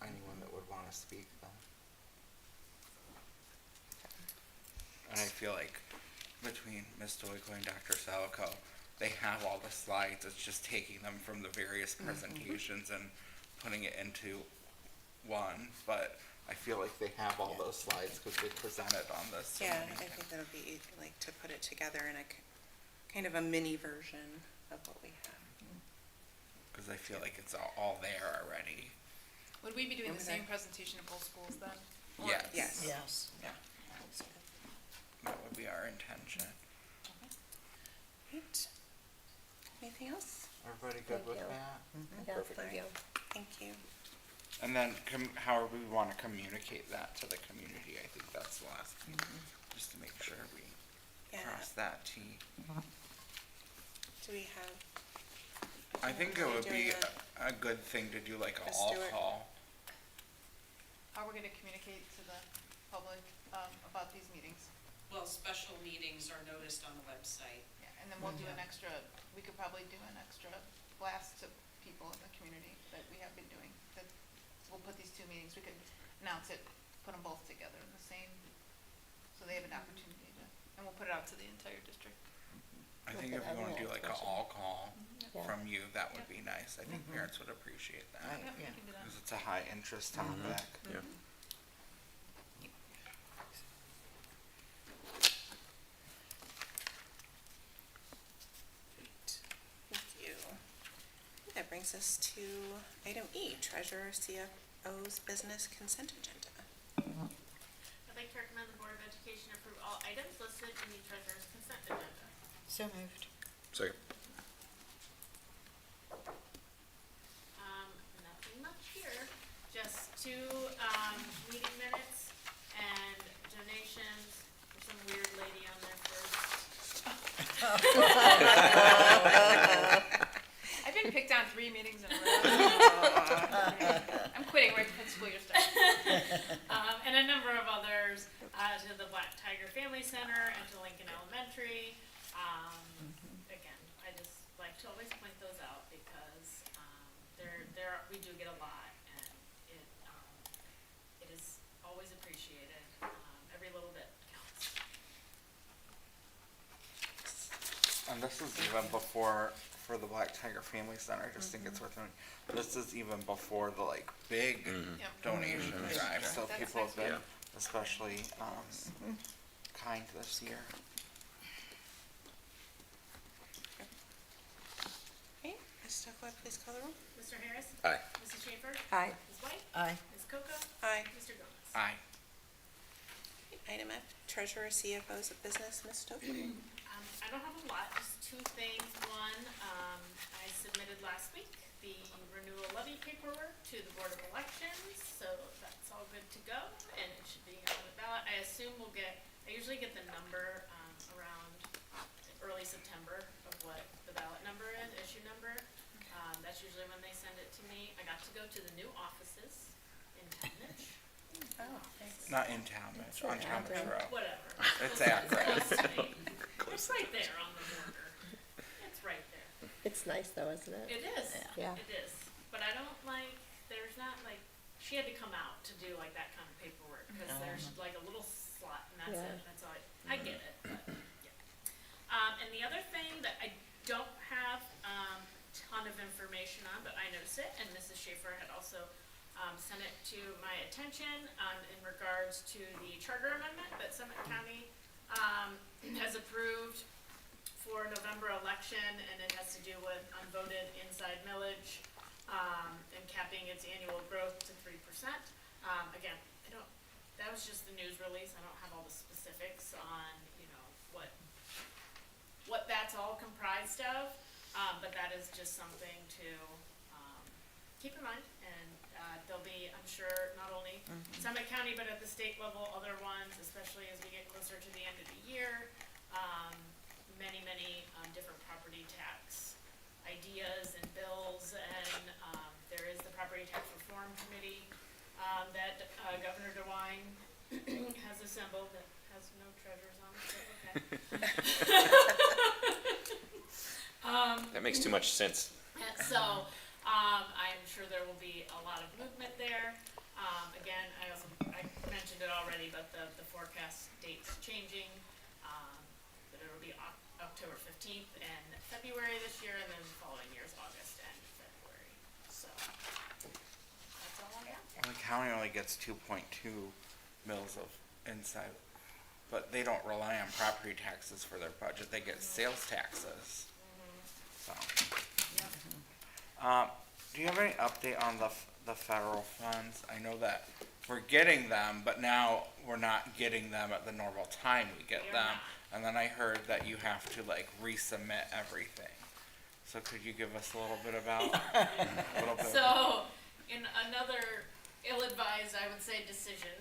anyone that would wanna speak then. And I feel like between Ms. Stoico and Dr. Salico, they have all the slides, it's just taking them from the various presentations and putting it into one, but I feel like they have all those slides because they presented on this. so Yeah, many I times. think that'll be easy, like to put it together in a kind of a mini version of what we have. Cause I feel like it's all there already. Would we be doing the Okay. same presentation at both schools then? Or- Yes. Yes. Yes. That would be our intention. Right. Anything else? Everybody good Thank with you. that? Yeah, Perfect. thank you. Thank you. And then however we wanna communicate that to the community, I think that's the last thing, just to make sure we Yeah, cross that T. do we have? I think it Are we would be doing a good thing to do like a Ms. all Stewart? call. How we're gonna communicate to the public, about these meetings? Well, special meetings are noticed on the website. Yeah, and then we'll do an extra, we could probably do an extra blast to people in the community that we have been doing. That, we'll put these two meetings, we could announce it, put them both together in the same, so they have an opportunity to, and we'll put it out to the entire district. I With think the if you wanna do like a extension. all call Yeah. from you, that would be nice. I think parents would appreciate that. Right. Yep, we Yeah. can do that. Cause it's a high interest topic. Yeah. Thank you. That brings us to item E, Treasurer CFO's Business Consent Agenda. I'd like to recommend the Board of Education approve all items listed in the treasurer's consent agenda. So moved. Second. Nothing much here, just two, meeting minutes and donations. There's some weird lady on there first. I've been picked on 3 meetings in a row. I'm quitting right before the school year starts. And a number of others, to the Black Tiger Family Center and to Lincoln Elementary. Again, I just like to always point those out because, we do get a lot and it is always appreciated. Every little bit counts. And this is even before, for the Black Tiger Family Center, I just think it's worth noting, this is even before the like big Yep. donation drive, so That's people have nice. been especially, kind this year. Okay, Ms. Stokoe, please call the roll. Mr. Harris? Aye. Mrs. Schaefer? Aye. Ms. White? Aye. Ms. Coco? Aye. Mr. Gomez? Aye. Item F, Treasurer CFO's Business, Ms. Stokoe. I don't have a lot, just 2 things. One, I submitted last week the renewal levy paperwork to the Board of Elections, so that's all good to go, and it should be on the ballot. I assume I usually get the number, around early September of what the ballot number is, issue number. That's usually when they send it to me. I got to go to the new offices in Tennessee. Oh, Not in town, it's on Talmadge Road. Whatever. It's accurate. It's right there on the border. It's right there. It's nice though, isn't it? It is. Yeah. It is. But I don't like, there's not like, she had to come out to do like that kind of paperwork, cause there's like a little slot and that's Yeah. it, that's all, I get it, but, yeah. And the other thing that I don't have, ton of information on, but I noticed it, and Mrs. Schaefer had also, sent it to my attention, in regards to the charter amendment that Summit County, has approved for November election, and it has to do with unvoted inside millage, and capping its annual growth to 3%. Again, that was just the news release, I don't have all the specifics on, what that's all comprised of, but that is just something to, keep in mind, and, there'll be, I'm sure, not only Summit County, but at the state level, other ones, especially as we get closer to the end of the year. Many, different property tax ideas and bills, and, there is the Property Tax Reform Committee, that, Governor DeWine has assembled, that has no treasures on it, but okay. That makes too much sense. And so, I'm sure there will be a lot of movement there. Again, I mentioned it already, but the forecast date's changing. But it'll be October 15th and February this year, and then the following year's August and February. So, that's all I got. The county only gets 2.2 mils of inside, but they don't rely on property taxes for their budget. They get sales taxes. So, do you have any update on the federal funds? I know that we're getting them, but now we're not getting them at the normal time we get We are them. not. And then I heard that you have to like resubmit everything. So could you give us a little bit about? So, in another ill-advised, I would say, decision,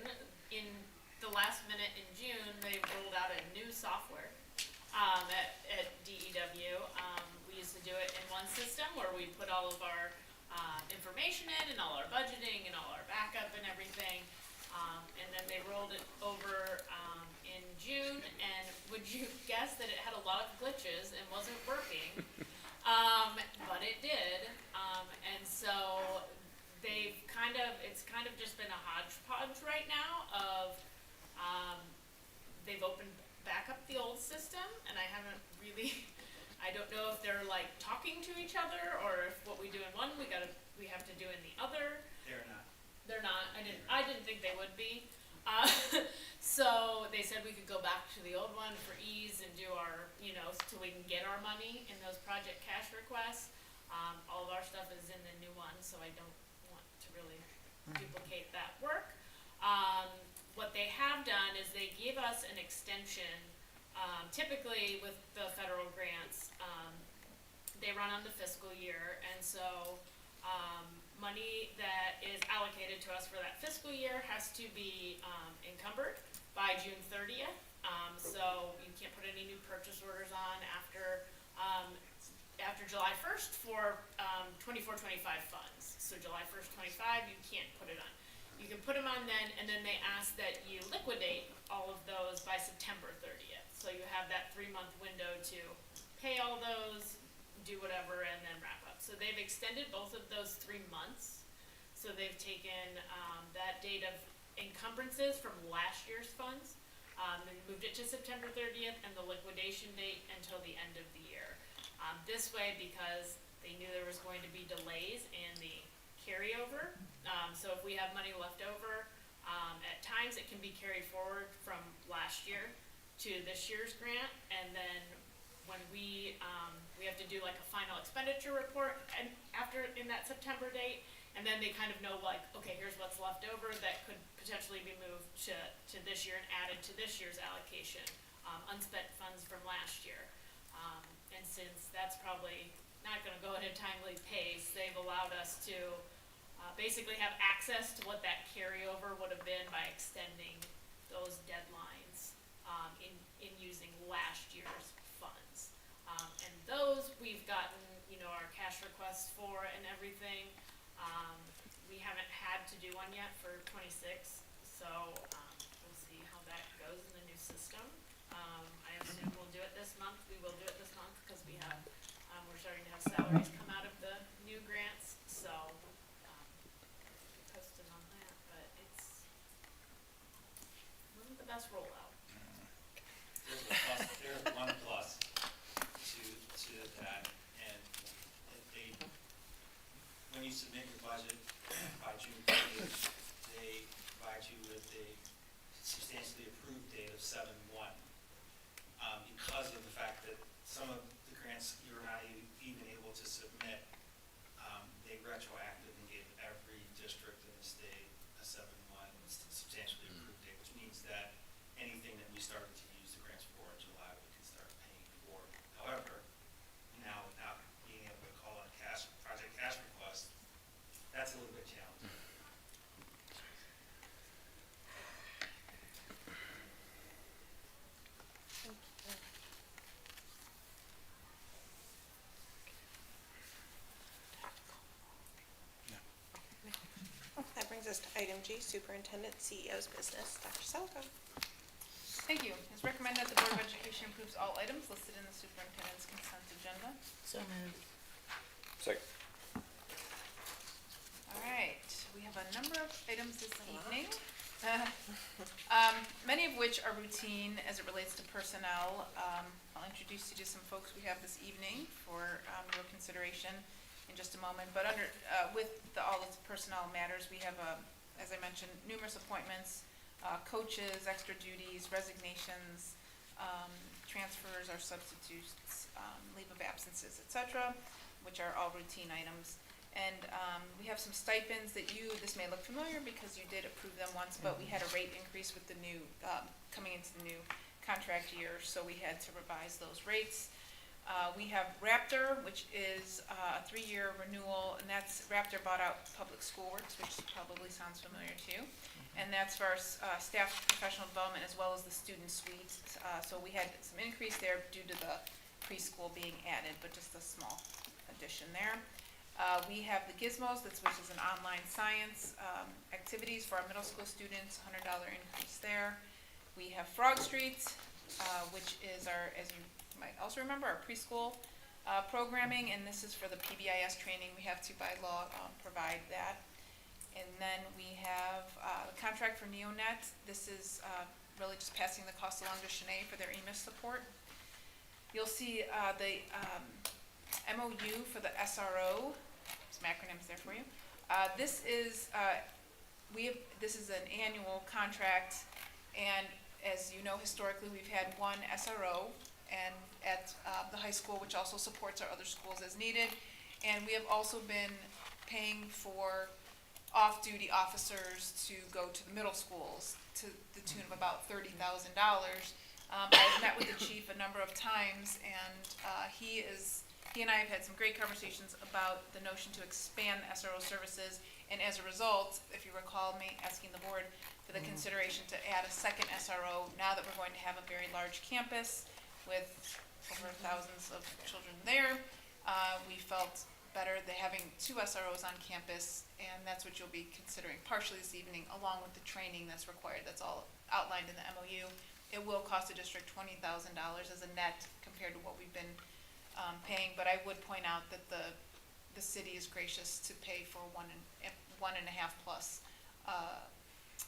in the last minute in June, they rolled out a new software, at DEW. We used to do it in one system where we put all of our, information in and all our budgeting and all our backup and everything. And then they rolled it over, in June, and would you guess that it had a lot of glitches and wasn't working? But it did, and so it's kind of just been a hodgepodge right now of, they've opened back up the old system, and I haven't really, I don't know if they're like talking to each other, or if what we do in one, we have to do in the other. They're not, I didn't think they would be. So they said we could go back to the old one for ease and do our, till we can get our money in those project cash requests. All of our stuff is in the new one, so I don't want to really duplicate that work. What they have done is they gave us an extension, typically with the federal grants, they run on the fiscal year, and so, money that is allocated to us for that fiscal year has to be, encumbered by June 30th. So you can't put any new purchase orders on after July 1st for, 24-25 funds. So July 1st, 25, you can't put it on. You can put them on then, and then they ask that you liquidate all of those by September 30th. So you have that 3-month window to pay all those, do whatever, and then wrap up. So they've extended both of those 3 months. So they've taken, that date of encumbrances from last year's funds, and moved it to September 30th, and the liquidation date until the end of the year. This way, because they knew there was going to be delays in the carryover. So if we have money left over, at times it can be carried forward from last year to this year's grant, and then when we have to do like a final expenditure report and in that September date, and then they kind of know like, okay, here's what's left over that could potentially be moved to this year and added to this year's allocation, unspent funds from last year. And since that's probably not gonna go at a timely pace, they've allowed us to basically have access to what that carryover would have been by extending those deadlines in using last year's funds. And those we've gotten, our cash requests for and everything. We haven't had to do one yet for 26, so we'll see how that goes in the new system. I assume we'll do it this month. We will do it this month because we have, we're starting to have salaries come out of the new grants, so posted on that, but it's wasn't the best rollout. There's one plus to that, and when you submit your budget by June 30th, they provide you with a substantially approved date of 7/1. Because of the fact that some of the grants you're not even able to submit, they retroactively gave every district in the state a 7/1 substantially approved date, which means that anything that we started to use the grants for in July, we can start paying for. However, now without being able to call on project cash requests, goes to item G, Superintendent, CEO's business. Dr. Selko. Thank you. It's recommended that the Board of Education approves all items listed in the superintendent's consent agenda. So moved. Second. All right, we have a number of items this evening. Many of which are routine as it relates to personnel. I'll introduce you to some folks we have this evening for your consideration in just a moment. But with all of the personnel matters, we have, as I mentioned, numerous appointments, coaches, extra duties, resignations, transfers or substitutes, leave of absences, etc., which are all routine items. And we have some stipends that this may look familiar because you did approve them once, but we had a rate increase with the new, coming into the new contract year, so we had to revise those rates. We have Raptor, which is a 3-year renewal, and that's, Raptor bought out Public School Works, which probably sounds familiar to you. And that's for our staff professional development as well as the student suite. So we had some increase there due to the preschool being added, but just a small addition there. We have the Gizmos, which is an online science activities for our middle school students, $100 increase there. We have Frog Street, which is our, as you might also remember, our preschool programming, and this is for the PBIS training. We have to, by law, provide that. And then we have the contract for Neonet. This is really just passing the cost along to Shanae for their EMIS support. You'll see the MOU for the SRO. Some acronyms there for you. This is an annual contract, and as you know, historically we've had one SRO, and at the high school, which also supports our other schools as needed. And we have also been paying for off-duty officers to go to the middle schools to the tune of about $30,000. I've met with the chief a number of times, and he and I have had some great conversations about the notion to expand the SRO services, and as a result, if you recall me asking the board for the consideration to add a second SRO, now that we're going to have a very large campus with over thousands of children there, we felt better than having 2 SROs on campus, and that's what you'll be considering partially this evening, along with the training that's required. That's all outlined in the MOU. It will cost the district $20,000 as a net compared to what we've been paying, but I would point out that the city is gracious to pay for one and a half plus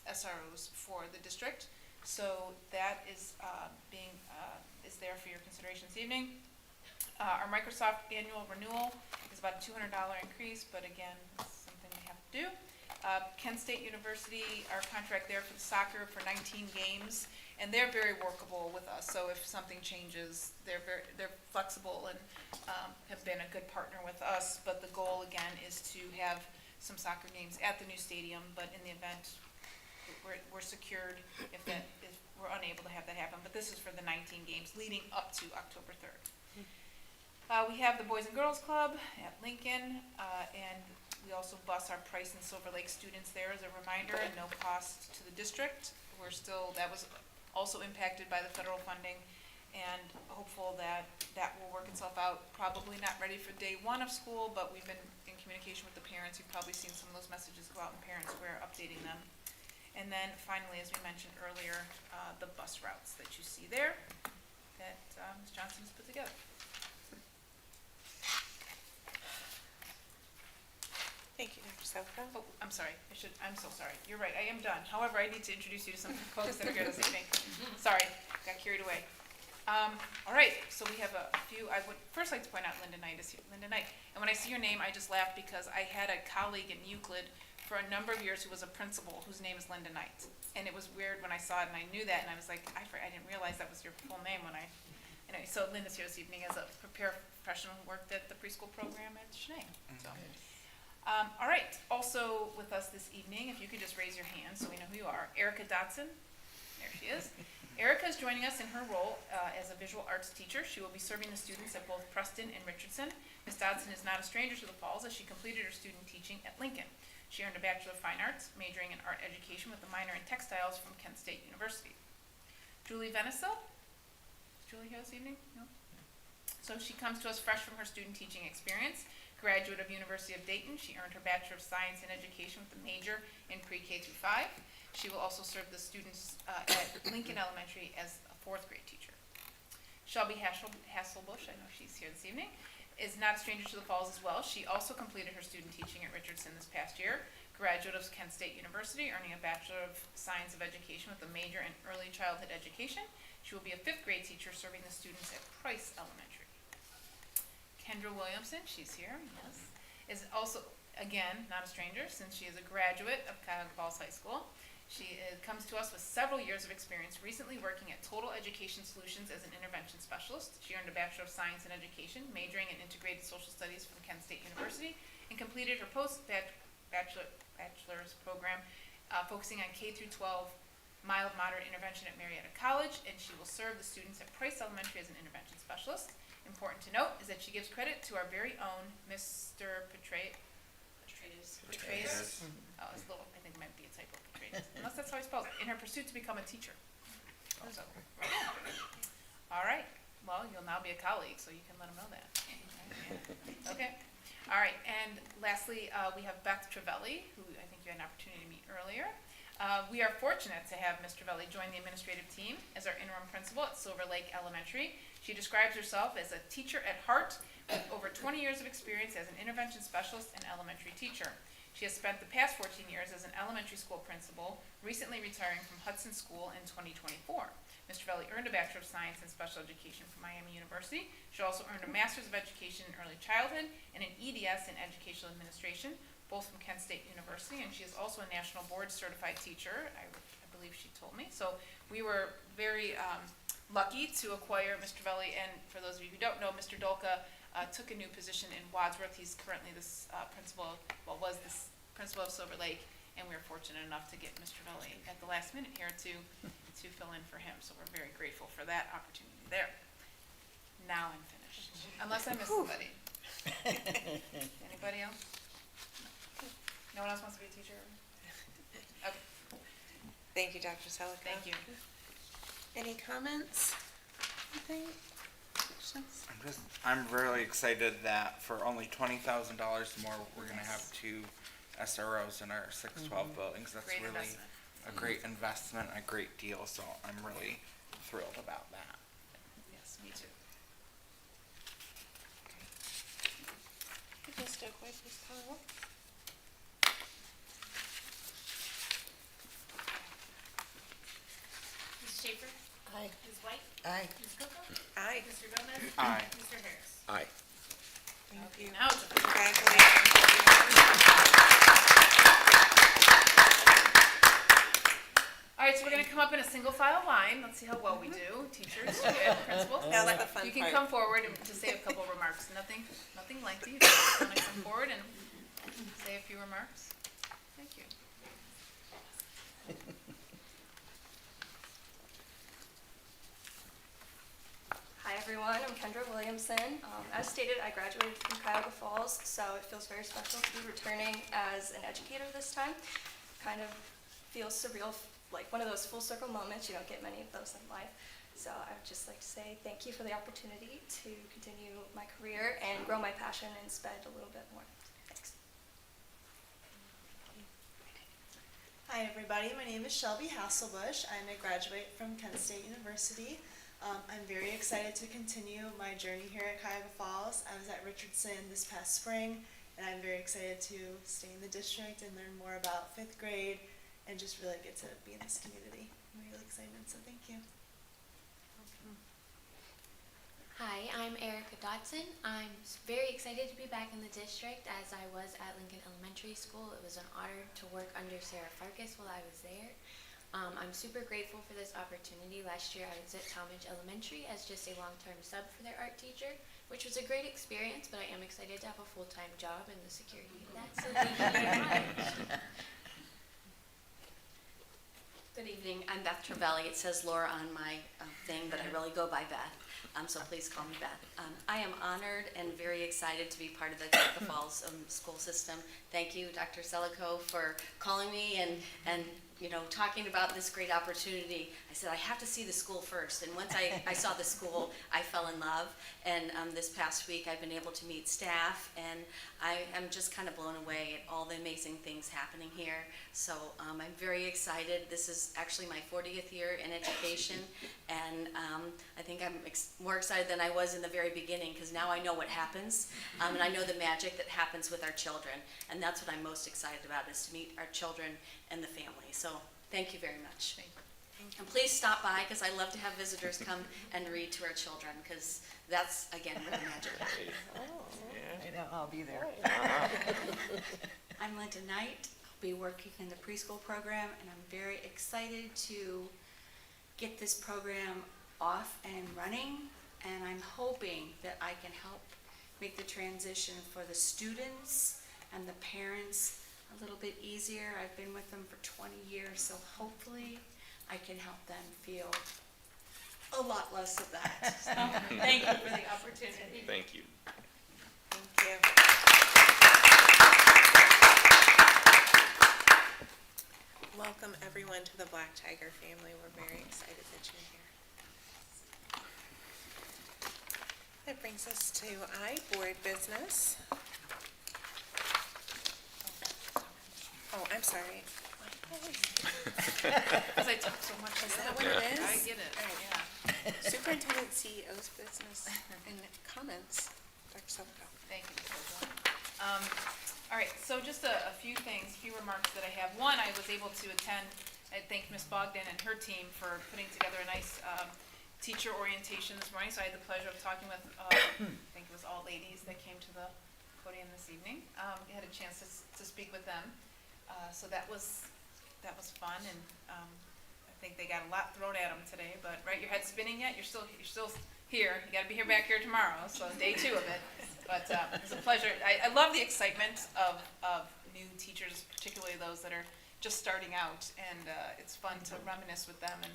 SROs for the district. So that is is there for your consideration this evening. Our Microsoft annual renewal is about a $200 increase, but again, it's something we have to do. Kent State University, our contract there for the soccer for 19 games, and they're very workable with us. So if something changes, they're flexible and have been a good partner with us. But the goal again is to have some soccer games at the new stadium. But in the event we're secured, if we're unable to have that happen. But this is for the 19 games leading up to October 3rd. We have the Boys and Girls Club at Lincoln, and we also bus our Price and Silver Lake students there as a reminder, and no cost to the district. That was also impacted by the federal funding, and hopeful that will work itself out. Probably not ready for day 1 of school, but we've been in communication with the parents. You've probably seen some of those messages go out, and parents, we're updating them. And then finally, as we mentioned earlier, the bus routes that you see there that Ms. Johnson has put together. Thank you, Dr. Selko. Oh, I'm sorry, I'm so sorry. You're right, I am done. However, I need to introduce you to some folks that are here this evening. Sorry, got carried away. All right, so we have a few. I would first like to point out Linda Knight is here. Linda Knight. And when I see your name, I just laugh because I had a colleague in Euclid for a number of years who was a principal whose name is Linda Knight. And it was weird when I saw it and I knew that, and I was like, I didn't realize that was your full name when anyway, so Linda's here this evening as a professional who worked at the preschool program at Shanae. So. All right, also with us this evening, if you could just raise your hand so we know who you are, Erica Dotson. There she is. Erica is joining us in her role as a visual arts teacher. She will be serving the students at both Preston and Richardson. Ms. Dodson is not a stranger to the Falls as she completed her student teaching at Lincoln. She earned a Bachelor of Fine Arts, majoring in art education with a minor in textiles from Kent State University. Julie Venesil. Is Julie here this evening? No? So she comes to us fresh from her student teaching experience. graduate of University of Dayton. She earned her Bachelor of Science in Education with a major in pre-K through 5. She will also serve the students at Lincoln Elementary as a 4th grade teacher. Shelby Hasselbush, I know she's here this evening, is not a stranger to the Falls as well. She also completed her student teaching at Richardson this past year. Graduate of Kent State University, earning a Bachelor of Science of Education with a major in Early Childhood Education. She will be a 5th grade teacher serving the students at Price Elementary. Kendra Williamson, she's here, yes, is also, again, not a stranger since she is a graduate of Cuyahoga Falls High School. She comes to us with several years of experience, recently working at Total Education Solutions as an intervention specialist. She earned a Bachelor of Science in Education, majoring in Integrated Social Studies from Kent State University, and completed her bachelor's program focusing on K through 12 mild moderate intervention at Marietta College, and she will serve the students at Price Elementary as an intervention specialist. Important to note is that she gives credit to our very own Mr. Petraeus. Oh, it's a little, I think it might be a typo, Petraeus, unless that's how I spell it, in her pursuit to become a teacher. So, all right, well, you'll now be a colleague, so you can let them know that. Okay, all right, and lastly, we have Beth Travelli, who I think you had an opportunity to meet earlier. We are fortunate to have Ms. Travelli join the administrative team as our interim principal at Silver Lake Elementary. She describes herself as a teacher at heart with over 20 years of experience as an intervention specialist and elementary teacher. She has spent the past 14 years as an elementary school principal, recently retiring from Hudson School in 2024. Ms. Travelli earned a Bachelor of Science in Special Education from Miami University. She also earned a Master's of Education in Early Childhood and an EDS in Educational Administration, both from Kent State University, and she is also a National Board Certified Teacher, I believe she told me. So we were very lucky to acquire Ms. Travelli, and for those of you who don't know, Mr. Dolka took a new position in Wadsworth. He's currently this was this principal of Silver Lake, and we were fortunate enough to get Ms. Travelli at the last minute here to fill in for him. So we're very grateful for that opportunity there. Now I'm finished, unless I missed somebody. Anybody else? No one else wants to be a teacher? Okay, Thank you, Dr. Selico. thank you. Any comments? Anything? Questions? I'm really excited that for only $20,000 more, we're gonna have 2 SROs in our 612 buildings. That's Great really investment. a great investment, a great deal, so I'm really thrilled about that. Yes, me too. Could Ms. Stokely please call the roll? Ms. Schaefer? Aye. Ms. White? Aye. Ms. Coco? Aye. Mr. Gomez? Aye. Mr. Harris? Aye. Thank you. Now it's a Congratulations. All right, so we're gonna come up in a single file line. Let's see how well we do, teachers and principals. Now that's the fun You can part. come forward and to say a couple remarks. Nothing lengthy. You just wanna come forward and say a few remarks. Thank you. Hi everyone, I'm Kendra Williamson. As stated, I graduated from Cuyahoga Falls, so it feels very special to be returning as an educator this time. Kind of feels surreal, like one of those full circle moments. You don't get many of those in life. So I would just like to say thank you for the opportunity to continue my career and grow my passion in SPED a little bit more. Thanks. Hi everybody, my name is Shelby Hasselbush. I'm a graduate from Kent State University. I'm very excited to continue my journey here at Cuyahoga Falls. I was at Richardson this past spring, and I'm very excited to stay in the district and learn more about 5th grade and just really get to be in this community. I'm really excited, so thank you. Hi, I'm Erica Dodson. I'm very excited to be back in the district as I was at Lincoln Elementary School. It was an honor to work under Sarah Farkas while I was there. I'm super grateful for this opportunity. Last year I was at Talmadge Elementary as just a long-term sub for their art teacher, which was a great experience, but I am excited to have a full-time job and the security of that, so thank you very much. Good evening, I'm Beth Travelli. It says Laura on my thing, but I really go by Beth, so please call me Beth. I am honored and very excited to be part of the Cuyahoga Falls school system. Thank you, Dr. Selico, for calling me and talking about this great opportunity, I said, I have to see the school first. And once I saw the school, I fell in love. And this past week, I've been able to meet staff, and I am just kind of blown away at all the amazing things happening here. So I'm very excited. This is actually my 40th year in education, and I think I'm more excited than I was in the very beginning, because now I know what happens, and I know the magic that happens with our children. And that's what I'm most excited about, is to meet our children and the family. So thank you very much. And please stop by, because I love to have visitors come and read to our children, because that's, again, where the magic happens. I know, I'll be there. I'm Linda Knight. I'll be working in the preschool program, and I'm very excited to get this program off and running, and I'm hoping that I can help make the transition for the students and the parents a little bit easier. I've been with them for 20 years, so hopefully I can help them feel a lot less of that. So thank you for the opportunity. Thank you. Thank you. Welcome everyone to the Black Tiger family. We're very excited that you're here. That brings us to board business. Oh, I'm sorry. Because I talk so much. Is that what it is? I get it, yeah. Superintendent CEO's business and comments. Dr. Sokol. Thank you, Ms. President. All right, so just a few things, few remarks that I have. One, I was able to attend, I thank Ms. Bogdan and her team for putting together a nice teacher orientation this morning. So I had the pleasure of talking with, I think it was all ladies that came to the podium this evening. We had a chance to speak with them. So that was fun, and I think they got a lot thrown at them today. But right, your head's spinning yet? You're still here. You got to be back here tomorrow. So day 2 of it. But it's a pleasure. I love the excitement of new teachers, particularly those that are just starting out, and it's fun to reminisce with them and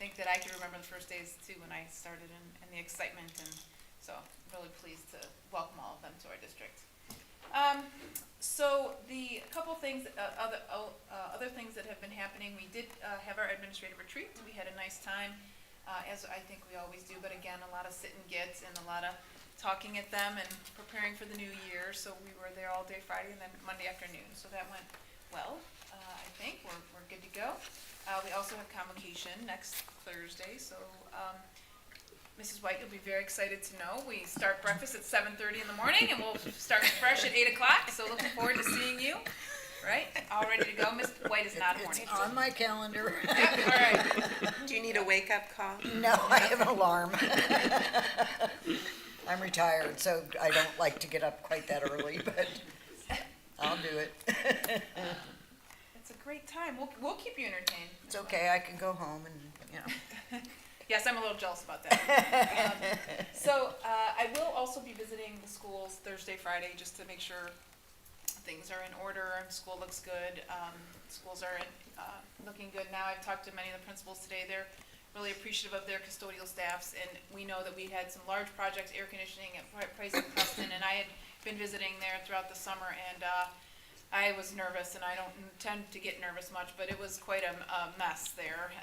think that I can remember the first days too when I started, and the excitement, and so I'm really pleased to welcome all of them to our district. So the couple things, other things that have been happening, we did have our administrative retreat. We had a nice time, as I think we always do, but again, a lot of sit and gets and a lot of talking at them and preparing for the new year. So we were there all day Friday and then Monday afternoon. So that went well. I think we're good to go. We also have convocation next Thursday. So Mrs. White, you'll be very excited to know we start breakfast at 7:30 in the morning, and we'll start fresh at 8 o'clock. So looking forward to seeing you. Right, all ready to go. Ms. White is not a morning. It's on my calendar. Yep, all right. Do you need a wake-up call? No, I have an alarm. I'm retired, so I don't like to get up quite that early, but I'll do it. It's a great time. We'll keep you entertained. It's okay, I can go home and, Yes, I'm a little jealous about that. I will also be visiting the schools Thursday, Friday, just to make sure things are in order and school looks good. Schools are looking good now. I've talked to many of the principals today. They're really appreciative of their custodial staffs, and we know that we had some large projects, air conditioning at Price and Preston, and I had been visiting there throughout the summer, and I was nervous, and I don't tend to get nervous much, but it was quite a mess there.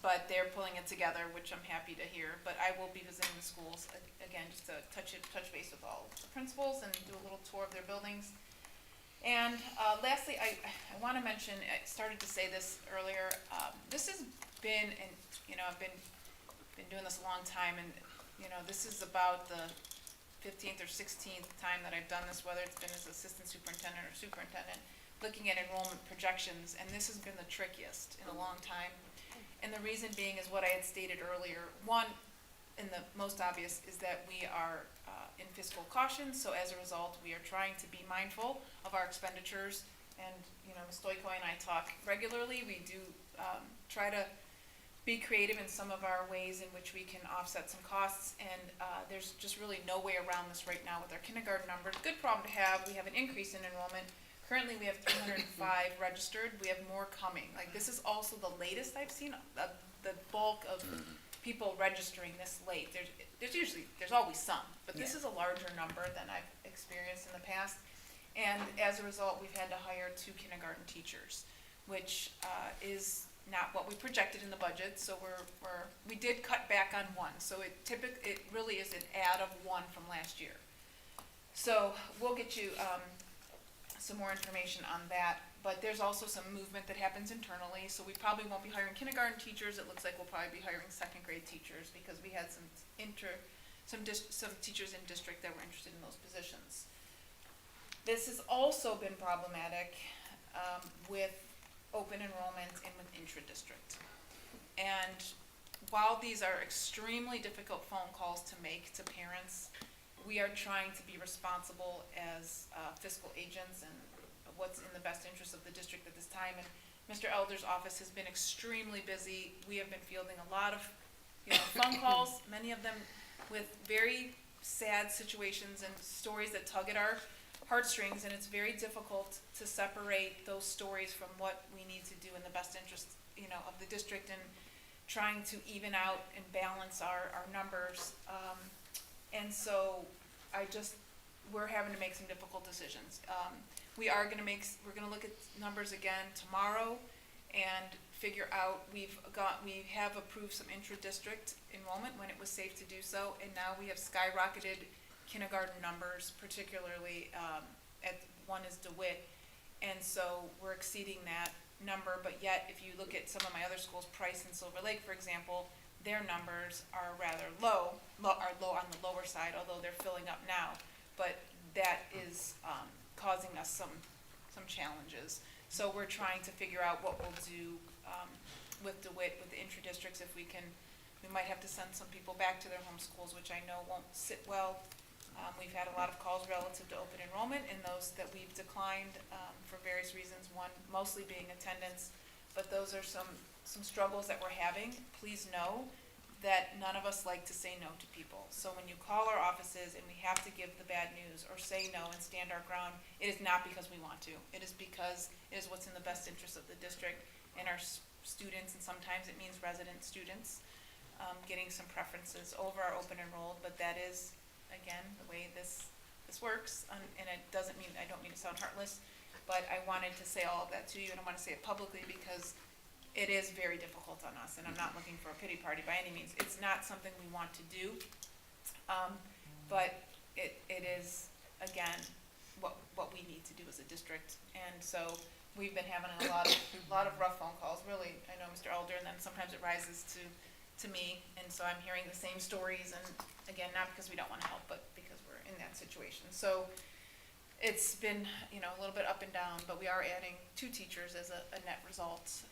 But they're pulling it together, which I'm happy to hear. But I will be visiting the schools again, just to touch base with all the principals and do a little tour of their buildings. And lastly, I want to mention, I started to say this earlier, this has been, and I've been doing this a long time, and this is about the 15th or 16th time that I've done this, whether it's been as assistant superintendent or superintendent, looking at enrollment projections, and this has been the trickiest in a long time. And the reason being is what I had stated earlier. One, and the most obvious, is that we are in fiscal caution, so as a result, we are trying to be mindful of our expenditures. And, Ms. Stoiko and I talk regularly. We do try to be creative in some of our ways in which we can offset some costs, and there's just really no way around this right now with our kindergarten numbers. Good problem to have. We have an increase in enrollment. Currently, we have 305 registered. We have more coming. Like, this is also the latest I've seen, the bulk of people registering this late. There's always some, but this is a larger number than I've experienced in the past. And as a result, we've had to hire 2 kindergarten teachers, which is not what we projected in the budget, so we did cut back on one, so it really is an add of one from last year. So we'll get you some more information on that, but there's also some movement that happens internally, so we probably won't be hiring kindergarten teachers. It looks like we'll probably be hiring second grade teachers because we had some teachers in district that were interested in those positions. This has also been problematic with open enrollment and with intra-district. And while these are extremely difficult phone calls to make to parents, we are trying to be responsible as fiscal agents and what's in the best interest of the district at this time. And Mr. Elder's office has been extremely busy. We have been fielding a lot of phone calls, many of them with very sad situations and stories that tug at our heartstrings, and it's very difficult to separate those stories from what we need to do in the best interest of the district, and trying to even out and balance our numbers. And so we're having to make some difficult decisions. We're gonna look at numbers again tomorrow and figure out, we have approved some intra-district enrollment when it was safe to do so, and now we have skyrocketed kindergarten numbers, particularly at one is DeWitt, and so we're exceeding that number. But yet, if you look at some of my other schools, Price and Silver Lake, for example, their numbers are rather low on the lower side, although they're filling up now. But that is causing us some challenges. So we're trying to figure out what we'll do with DeWitt, with the intra-districts, if we might have to send some people back to their home schools, which I know won't sit well. We've had a lot of calls relative to open enrollment, and those that we've declined for various reasons, one mostly being attendance. But those are some struggles that we're having. Please know that none of us like to say no to people. So when you call our offices and we have to give the bad news or say no and stand our ground, it is not because we want to. It is because it is what's in the best interest of the district and our students, and sometimes it means resident students getting some preferences over our open enrolled. But that is, again, the way this works, and it doesn't mean, I don't mean to sound heartless, but I wanted to say all of that to you, and I want to say it publicly because it is very difficult on us, and I'm not looking for a pity party by any means. It's not something we want to do, but it is, again, what we need to do as a district. And so we've been having a lot of rough phone calls, really. I know Mr. Elder, and then sometimes it rises to me, and so I'm hearing the same stories, and again, not because we don't want to help, but because we're in that situation. So it's been, a little bit up and down, but we are adding 2 teachers as a net result.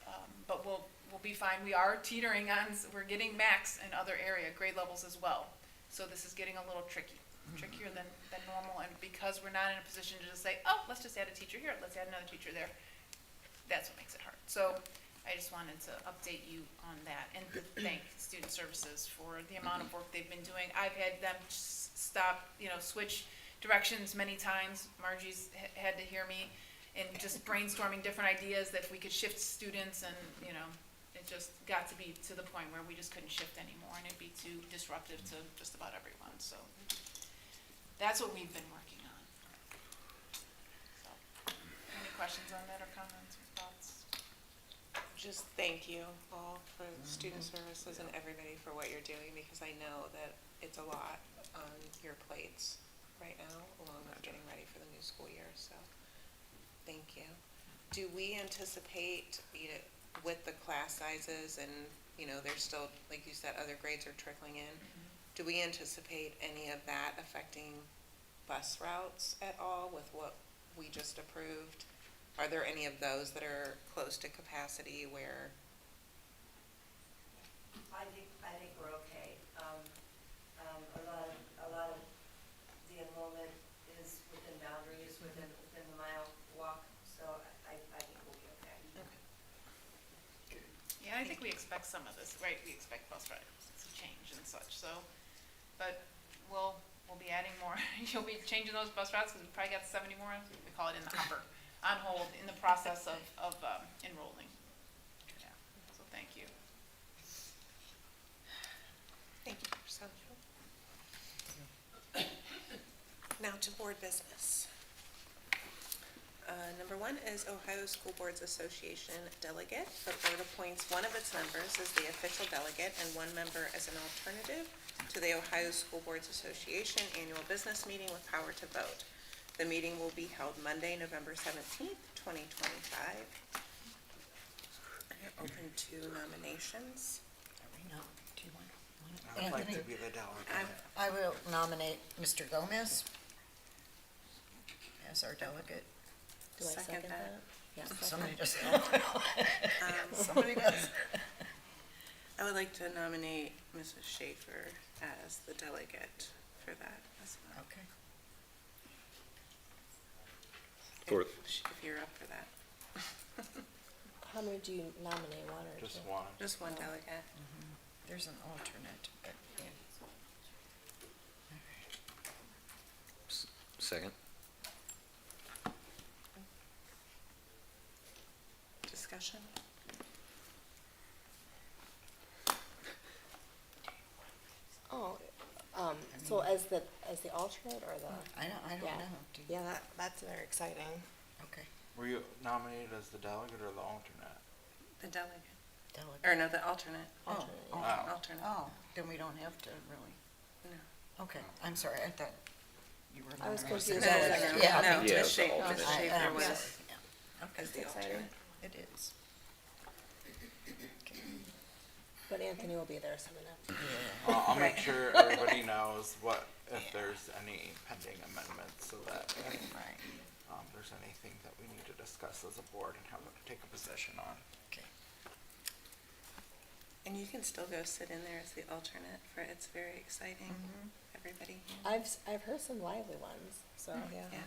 But we'll be fine. We are teetering on, we're getting max in other grade levels as well. So this is getting a little trickier than normal, and because we're not in a position to just say, oh, let's just add a teacher here, let's add another teacher there, that's what makes it hard. So I just wanted to update you on that, and to thank Student Services for the amount of work they've been doing. I've had them stop, switch directions many times. Margie's had to hear me and just brainstorming different ideas that if we could shift students, and it just got to be to the point where we just couldn't shift anymore, and it'd be too disruptive to just about everyone. So that's what we've been working on. So, any questions on that or comments or thoughts? Just thank you all for Student Services and everybody for what you're doing, because I know that it's a lot on your plates right now, along with getting ready for the new school year. So thank you. Do we anticipate, with the class sizes and, there's still, like you said, other grades are trickling in, do we anticipate any of that affecting bus routes at all with what we just approved? Are there any of those that are close to capacity where? I think we're okay. A lot of the enrollment is within boundaries, within the mile walk, so I think we'll be okay. Yeah, I think we expect some of this, right? We expect bus drivers to change and such. So, but we'll be adding more. You'll be changing those bus routes because we probably got 70 more. We call it in the hopper, on hold in the process of enrolling. Yeah. So thank you. Thank you, Sandra. Now to board business. Number 1 is Ohio School Boards Association delegate. The board appoints one of its members as the official delegate and one member as an alternative to the Ohio School Boards Association annual business meeting with power to vote. The meeting will be held Monday, November 17th, 2025. I'm open to nominations. Do you want? I would like to Anthony? be the delegate. I will nominate Mr. Gomez as our delegate. Do I second that? Yeah. Somebody just, somebody does. I would like to nominate Mrs. Schaefer as the delegate for that as well. Okay. If you're up for that. How many do you nominate, one or two? Just one. Just one delegate. There's an alternate, but Second. Discussion? Oh, so as the alternate or the? I don't Yeah. know. Do you- Yeah, that's very exciting. Okay. Were you nominated as the delegate or the alternate? The delegate. Delegate. Or no, the alternate. Oh, Oh. Alternate. oh, then we don't have to really. No. Okay, I'm sorry, I thought you were. I was nominated. confused. No, Yeah, no, me Yeah, too. Ms. Schaefer, alternate. Ms. Schaefer was Yeah. Okay, as the exciting. alternate. it is. But Anthony will be there, so we know. I'll make sure everybody knows if there's any pending amendments, so that if Right. there's anything that we need to discuss as a board and have to take a position on. Okay. And you can still go sit in there as the alternate for, it's very exciting, everybody. I've heard some lively ones, so, yeah. Yeah.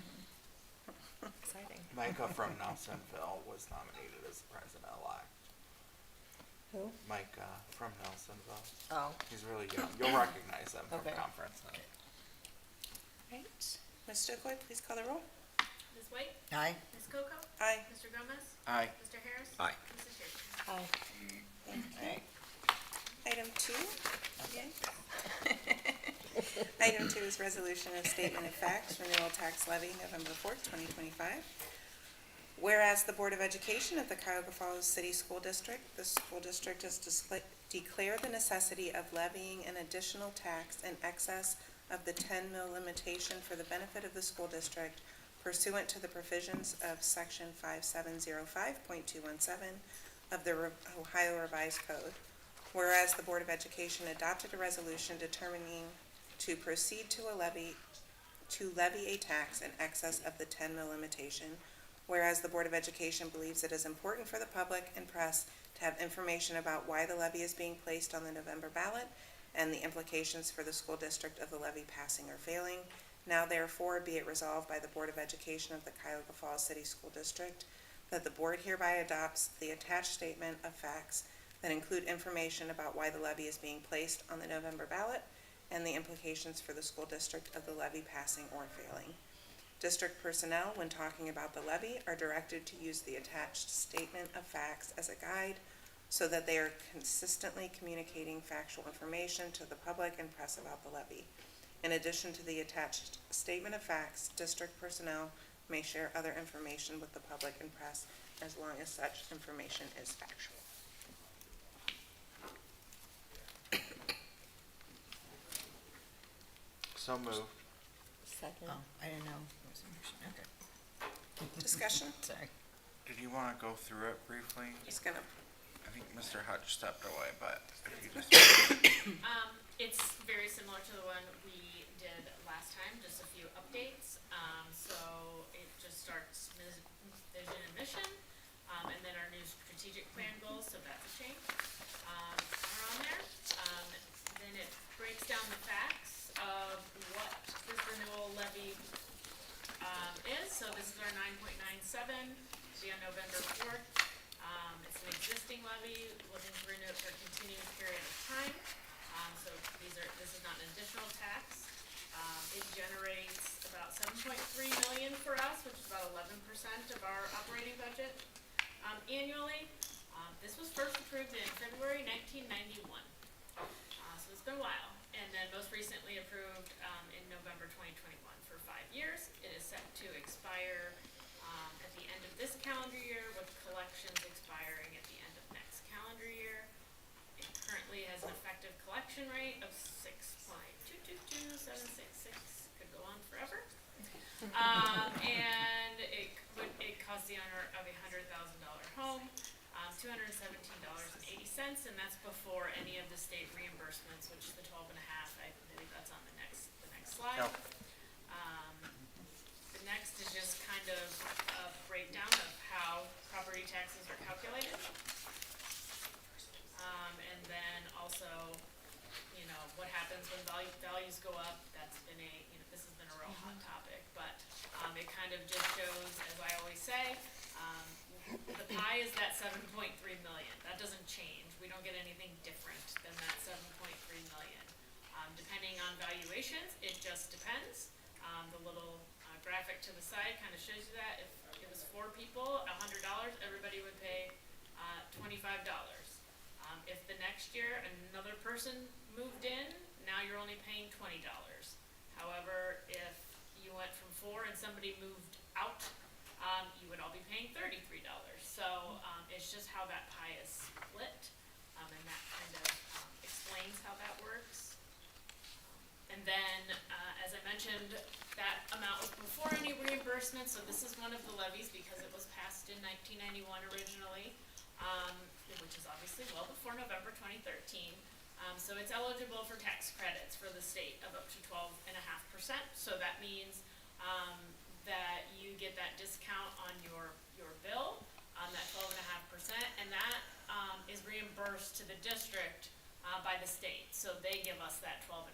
Exciting. Micah from Nelsonville was nominated as the president-elect. Who? Micah from Nelsonville. Oh. He's really young. You'll recognize him from Okay. conference. Right. Ms. Stokoe, please call the roll. Ms. White? Aye. Ms. Coco? Aye. Mr. Gomez? Aye. Mr. Harris? Aye. Mrs. Schaefer? Hi. Thank you. Item 2. Yay. Item 2 is resolution of statement of facts, renewal tax levy, November 4th, 2025. Whereas the Board of Education of the Cuyahoga Falls City School District, the school district has declared the necessity of levying an additional tax in excess of the 10 mil limitation for the benefit of the school district pursuant to the provisions of section 5705.217 of the Ohio Revised Code. Whereas the Board of Education adopted a resolution determining to proceed to levy a tax in excess of the 10 mil limitation. Whereas the Board of Education believes it is important for the public and press to have information about why the levy is being placed on the November ballot and the implications for the school district of the levy passing or failing. Now therefore be it resolved by the Board of Education of the Cuyahoga Falls City School District that the board hereby adopts the attached statement of facts that include information about why the levy is being placed on the November ballot and the implications for the school district of the levy passing or failing. District personnel, when talking about the levy, are directed to use the attached statement of facts as a guide so that they are consistently communicating factual information to the public and press about the levy. In addition to the attached statement of facts, district personnel may share other information with the public and press as long as such information is factual. So moved. Second. Oh, I didn't know. It was a motion. Okay. Discussion? Sorry. Did you want to go through it briefly? Just gonna, I think Mr. Hutch stepped away, but if you just. It's very similar to the one we did last time, just a few updates. So it just starts vision and mission, and then our new strategic plan goals, so that's a change, are on there. Then it breaks down the facts of what this renewal levy is. So this is our 9.97, be on November 4th. It's an existing levy, looking to renew it for a continued period of time. So this is not an additional tax. It generates about 7.3 million for us, which is about 11% of our operating budget annually. This was first approved in February 1991. So it's been a while. And then most recently approved in November 2021 for 5 years. It is set to expire at the end collection rate of 6.222,766. Could go on forever. And it costs the owner of $100,000 home $217.80, and that's before any of the state reimbursements, which is the 12 and a half. I believe that's on the next slide. Yep. The next is just kind of a breakdown of how property taxes are calculated. And then also, what happens when values go up. That's been this has been a real hot topic, but it kind of just shows, as I always say, the pie is that 7.3 million. That doesn't change. We don't get anything different than that 7.3 million. Depending on valuations, it just depends. The little graphic to the side kind of shows you that. If it was 4 people, $100, everybody would pay $25. If the next year another person moved in, now you're only paying $20. However, if you went from 4 and somebody moved out, you would all be paying $33. So it's just how that pie is split, and that kind of explains how that works. And then, as I mentioned, that amount was before any reimbursement, so this is one of the levies because it was passed in 1991 originally, which is obviously well before November 2013. So it's eligible for tax credits for the state of up to 12.5%. So that means that you get that discount on your bill, that 12.5%, and that is reimbursed to the district by the state. So they give us that 12.5%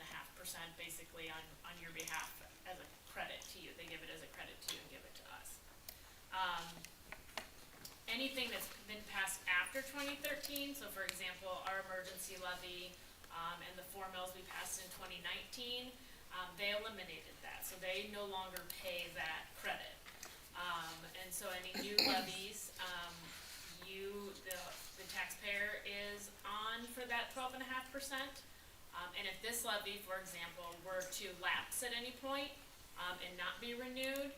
basically on your behalf as a credit to you. They give it as a credit to you and give it to us. Anything that's been passed after 2013, so for example, our emergency levy and the 4 mills we passed in 2019, they eliminated that, so they no longer pay that credit. And so any new levies, the taxpayer is on for that 12.5%. And if this levy, for example, were to lapse at any point and not be renewed,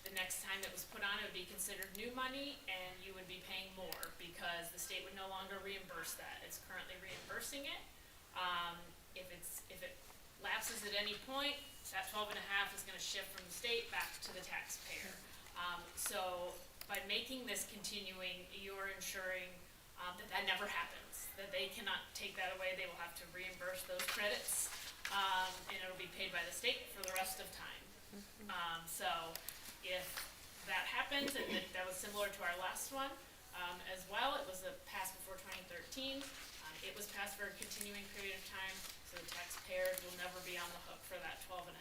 the next time it was put on, it would be considered new money, and you would be paying more because the state would no longer reimburse that. It's currently reimbursing it. If it lapses at any point, that 12.5 is going to shift from the state back to the taxpayer. So by making this continuing, you're ensuring that never happens, that they cannot take that away. They will have to reimburse those credits, and it'll be paid by the state for the rest of time. So if that happens, and that was similar to our last one as well, it was passed before 2013. It was passed for a continuing period of time, so the taxpayers will never be on the hook for that 12.5%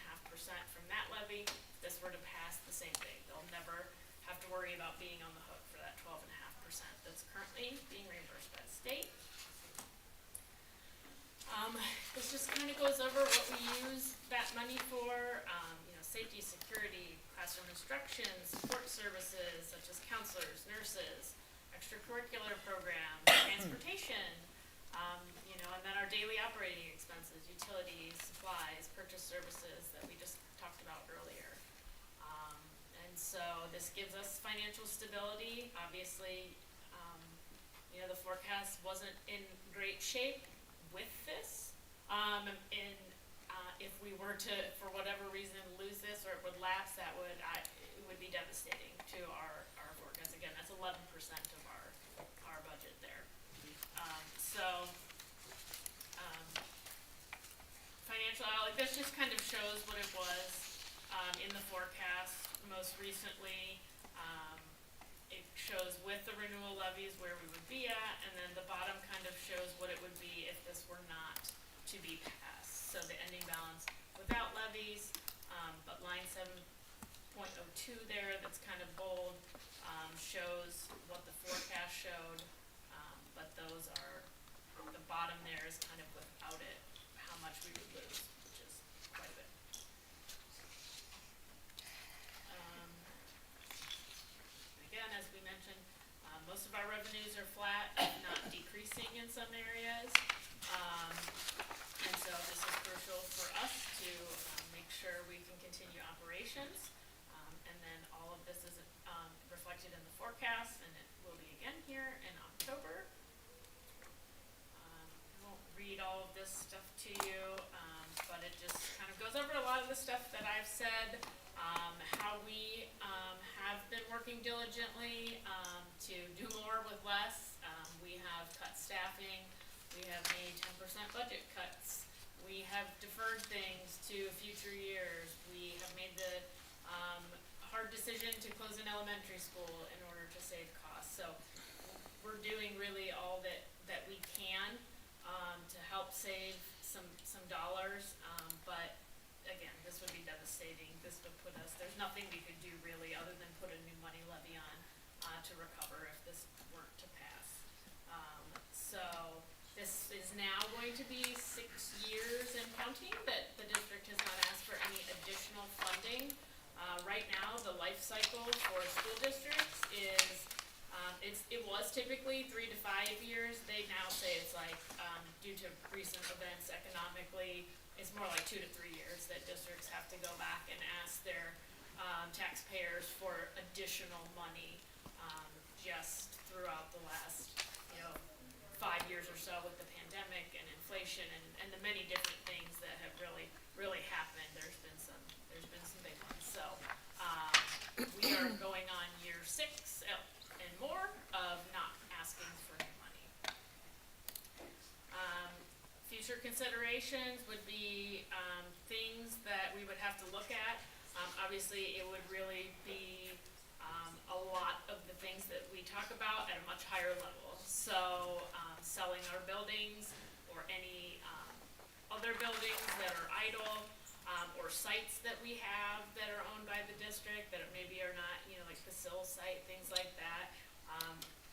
from that levy. If this were to pass, the same thing. They'll never have to worry about being on the hook for that 12.5% that's currently being reimbursed by the state. This just kind of goes over what we use that money for, safety, security, classroom instruction, support services such as counselors, nurses, extracurricular programs, transportation, and then our daily operating expenses, utilities, supplies, purchase services that we just talked about earlier. And so this gives us financial stability. Obviously, the forecast wasn't in great shape with this. If we were to, for whatever reason, lose this or it would lapse, it would be devastating to our forecast. Again, that's 11% of our budget there. Financial, this just kind of shows what it was in the forecast most recently. It shows with the renewal levies where we would be at, and then the bottom kind of shows what it would be if this were not to be passed. So the ending balance without levies, but line 7.02 there, that's kind of bold, shows what the forecast showed, but those are, the bottom there is kind of without it, how much we would lose, which is quite a bit. Again, as we mentioned, most of our revenues are flat, if not decreasing in some areas. And so this is crucial for us to make sure we can continue operations. And then all of this is reflected in the forecast, and it will be again here in October. stuff to you, but it just kind of goes over a lot of the stuff that I've said, how we have been working diligently to do more with less. We have cut staffing, we have made 10% budget cuts, we have deferred things to future years, we have made the hard decision to close an elementary school in order to save costs. So we're doing really all that we can to help save some dollars, but again, this would be devastating. This would put us, there's nothing we could do really other than put a new money levy on to recover if this weren't to pass. So this is now going to be 6 years and counting that the district has not asked for any additional funding. Right now, the life cycle for school districts is, it was typically 3 to 5 years. They now say it's like, due to recent events economically, it's more like 2 to 3 years that districts have to go back and ask their taxpayers for additional money, just throughout the last, 5 years or so with the pandemic and inflation and the many different things that have really happened. There's been some big ones. So we are going on year 6 and more of not asking for new money. Future considerations would be things that we would have to look at. Obviously, it would really be a lot of the things that we talk about at a much higher level. So selling our buildings or any other buildings that are idle, or sites that we have that are owned by the district that maybe are not, like the Sill site, things like that.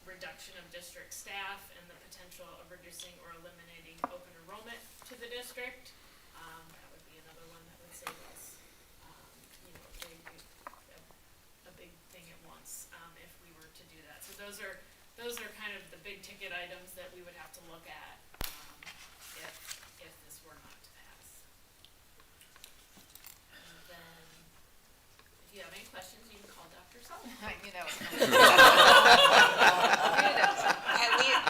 Reduction of district staff and the potential of reducing or eliminating open enrollment to the district. That would be another one that would save us, a big thing at once, if we were to do that. So those are kind of the big ticket items that we would have to look at, if this were not to pass. And then, if you have any questions, you can call Dr. Sullivan.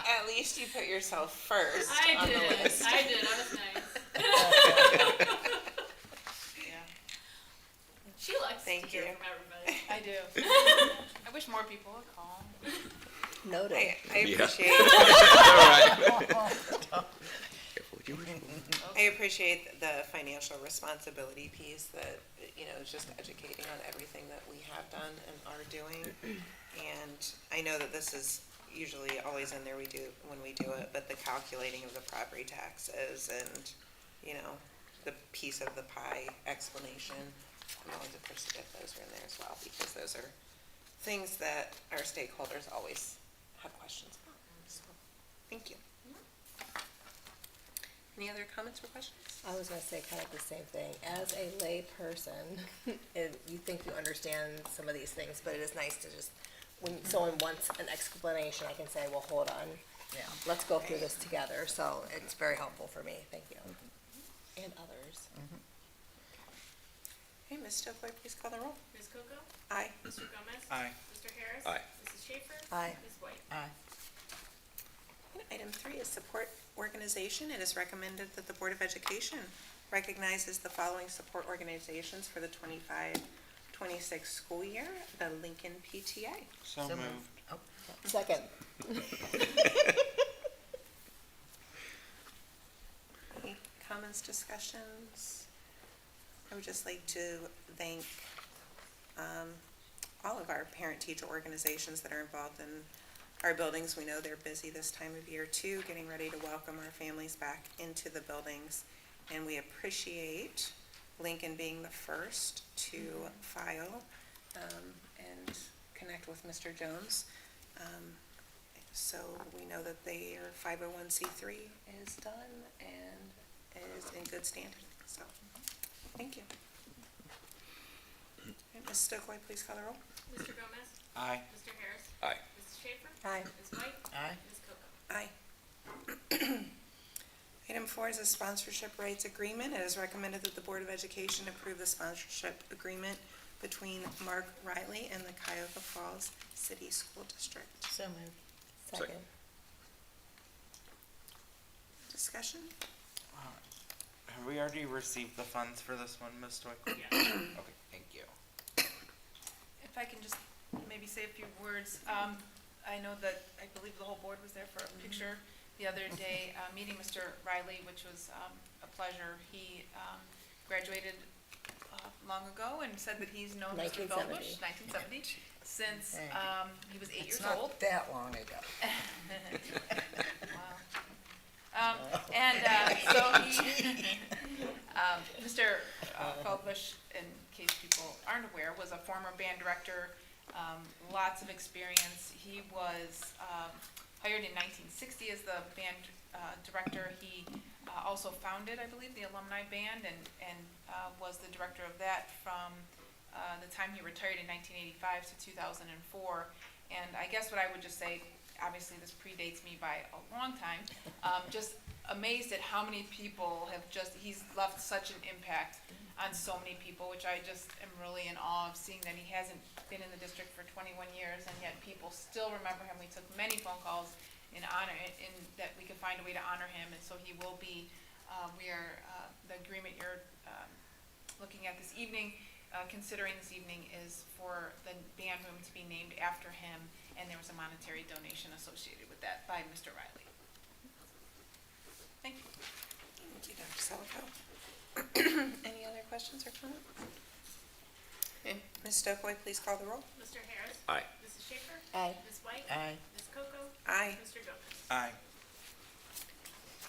At least you put yourself first. I on did. the list. I was nice. Yeah, She likes Thank to hear you. from everybody. I do. I wish more people would call. Noted. I appreciate I appreciate the financial responsibility piece that, just educating on everything that we have done and are doing. And I know that this is usually always in there when we do it, but the calculating of the property taxes and, the piece of the pie explanation, I'm always appreciative those are in there as well, because those are things that our stakeholders always have questions about. So, thank you. Any other comments or questions? I was gonna say kind of the same thing. As a lay person, you think you understand some of these things, but it is nice to just, when someone wants an explanation, I can say, well, hold on. Yeah. Let's go through this together. So it's very helpful for me. Thank you. And others. Okay, Ms. Stokely, please call the roll. Ms. Coco? Aye. Mr. Gomez? Aye. Mr. Harris? Aye. Mrs. Schaefer? Aye. Ms. White? Aye. Item 3 is support organization. It is recommended that the Board of Education recognizes the following support organizations for the 25-26 school year: the Lincoln PTA. So moved. Oh, Second. Any comments, discussions? I would just like to thank all of our parent-teacher organizations that are involved in our buildings. We know they're busy this time of year too, getting ready to welcome our families back into the buildings. And we appreciate Lincoln being the first to file and connect with Mr. Jones. So we know that their 501c3 is done and is in good standing. So, thank you. Ms. Stokely, please call the roll. Mr. Gomez? Aye. Mr. Harris? Aye. Mrs. Schaefer? Aye. Ms. White? Aye. Ms. Coco? Aye. Item 4 is a sponsorship rights agreement. It is recommended that the Board of Education approve the sponsorship agreement between Mark Riley and the Cuyahoga Falls City School District. So moved. Second. Discussion? Have we already received the funds for this one, Ms. Toy? Yeah. Okay, thank you. If I can just maybe say a few words, I know that, I believe the whole board was there for a picture the other day, meeting Mr. Riley, which was a pleasure. He graduated long ago and said that he's known Mr. 1970. Feldbush, 1970, since he was 8 It's years old. not that long ago. Wow. So he, Mr. Feldbush, in case people aren't aware, was a former band director, lots of experience. He was hired in 1960 as the band director. He also founded, I believe, the alumni band and was the director of that from the time he retired in 1985 to 2004. And I guess what I would just say, obviously this predates me by a long time, just amazed at how many people have he's left such an impact on so many people, which I just am really in awe of, seeing that he hasn't been in the district for 21 years and yet people still remember him. We took many phone calls in that we could find a way to honor him, and so he will be, the agreement you're looking at this evening, considering this evening, is for the band room to be named after him, and there was a monetary donation associated with that by Mr. Riley. Thank you. Thank you, Dr. Selico. Any other questions or comments? Okay, Ms. Stokely, please call the roll. Mr. Harris? Aye. Mrs. Schaefer? Aye. Ms. White? Aye. Ms. Coco? Aye. Mr. Gomez? Aye.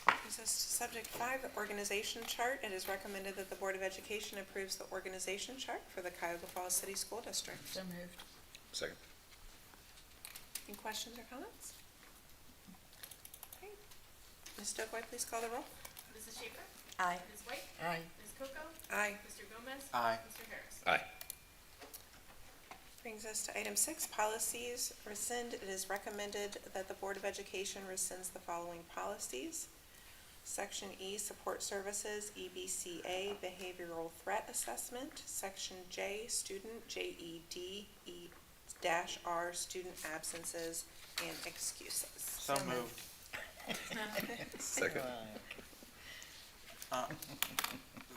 Brings us to subject 5, the organization chart. It is recommended that the Board of Education approves the organization chart for the Cuyahoga Falls City School District. So moved. Second. Any questions or comments? Okay. Ms. Stokely, please call the roll. Mrs. Schaefer? Aye. Ms. White? Aye. Ms. Coco? Aye. Mr. Gomez? Aye. Mr. Harris? Aye. Brings us to item 6, policies. Rescind. It is recommended that the Board of Education rescinds the following policies. Section E, support services, EBCA, behavioral threat assessment. Section J, student, JED-E-R, student absences and excuses. So moved. Second.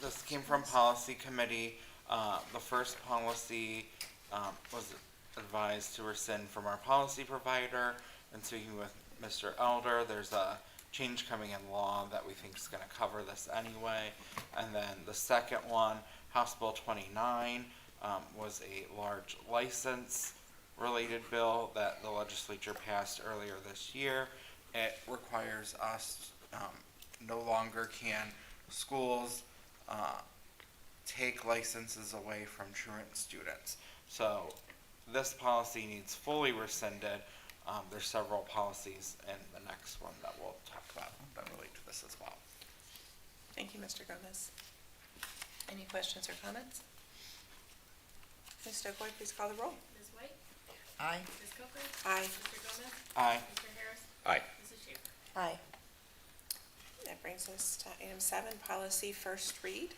This came from policy committee. The first policy was advised to rescind from our policy provider, and speaking with Mr. Elder, there's a change coming in law that we think is going to cover this anyway. And then the second one, House Bill 29, was a large license related bill that the legislature passed earlier this year. It requires us, no longer can schools take licenses away from truant students. So this policy needs fully rescinded. There's several policies in the next one that we'll talk about that relate to this as well. Thank you, Mr. Gomez. Any questions or comments? Ms. Stokely, please call the roll. Ms. White? Aye. Ms. Coco? Aye. Mr. Gomez? Aye. Mr. Harris? Aye. Mrs. Schaefer? Aye. That brings us to item 7, policy first read.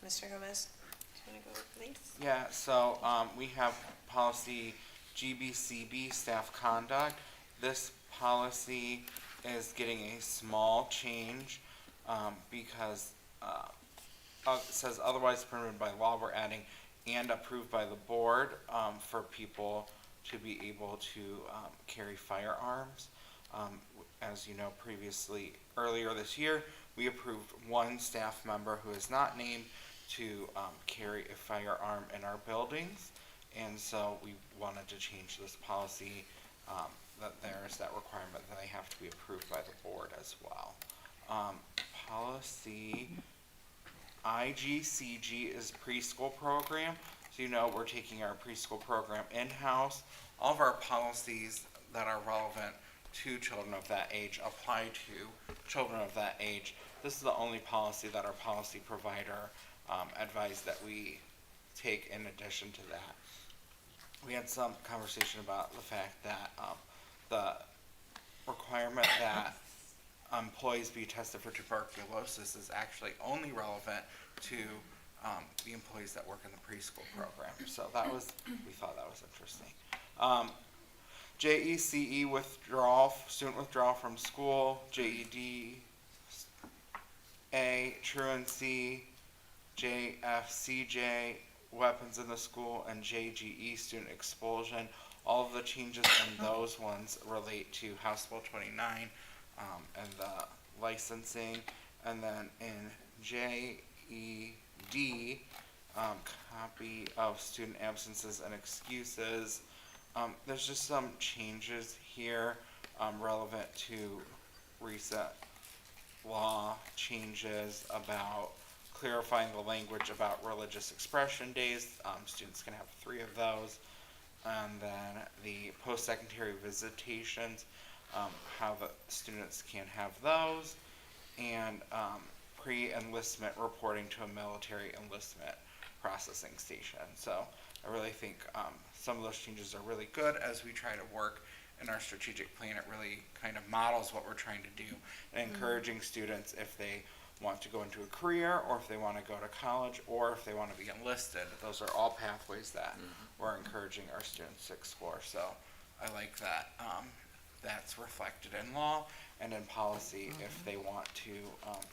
Mr. Gomez, do you want to go over these? Yeah, so we have policy GBCB, staff conduct. This policy is getting a small change because it says otherwise permitted by law. We're adding and approved by the board for people to be able to carry firearms. As you know, earlier this year, we approved one staff member who is not named to carry a firearm in our buildings, and so we wanted to change this policy that there is that requirement that they have to be approved by the board as well. Policy IGCG is preschool program. So you know we're taking our preschool program in-house. All of our policies that are relevant to children of that age apply to children of that age. This is the only policy that our policy provider advised that we take in addition to that. We had some conversation about the fact that the requirement that employees be tested for tuberculosis is actually only relevant to the employees that work in the preschool program. So we thought that was interesting. JECE withdrawal, student withdrawal from school, JED, truancy, JFCJ, weapons in the school, and JGE, student expulsion. All of the changes in those ones relate to House Bill 29 and the licensing. And then in JED, copy of student absences and excuses. There's just some changes here relevant to recent law changes about clarifying the language about religious expression days. Students can have 3 of those. And then the post-secondary visitations, how the students can have those. And pre-enlistment reporting to a military enlistment processing station. So I really think some of those changes are really good as we try to work in our strategic plan. It really kind of models what we're trying to do and encouraging students if they want to go into a career or if they want to go to college or if they want to be enlisted. Those are all pathways that we're encouraging our students to explore. So I like that that's reflected in law and in policy if they want to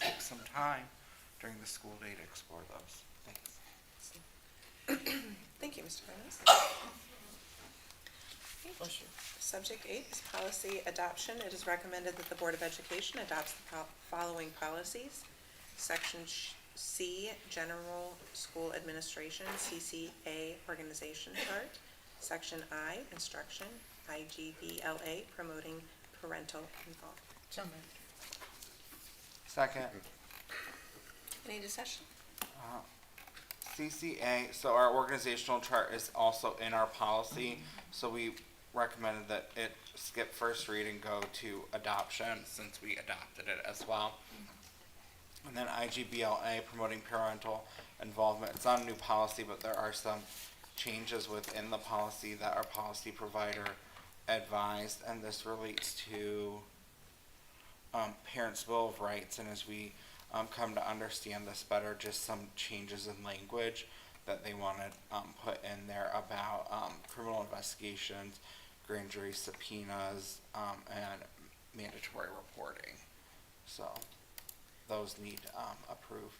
take some time during the school day to explore those. Thanks. Thank you, Mr. Burns. Subject 8 is policy adoption. It is recommended that the Board of Education adopts the following policies. Section C, General School Administration, CCA Organization Chart. Section I, Instruction, IGBLA, Promoting Parental Involvement. So moved. Second. Any discussion? CCA, so our organizational chart is also in our policy, so we recommended that it skip first read and go to adoption since we adopted it as well. And then IGBLA, promoting parental involvement. It's not a new policy, but there are some changes within the policy that our policy provider advised, and this relates to Parents' Bill of Rights, and as we come to understand this better, just some changes in language that they wanted put in there about criminal investigations, grand jury subpoenas, and mandatory reporting. So those need approved.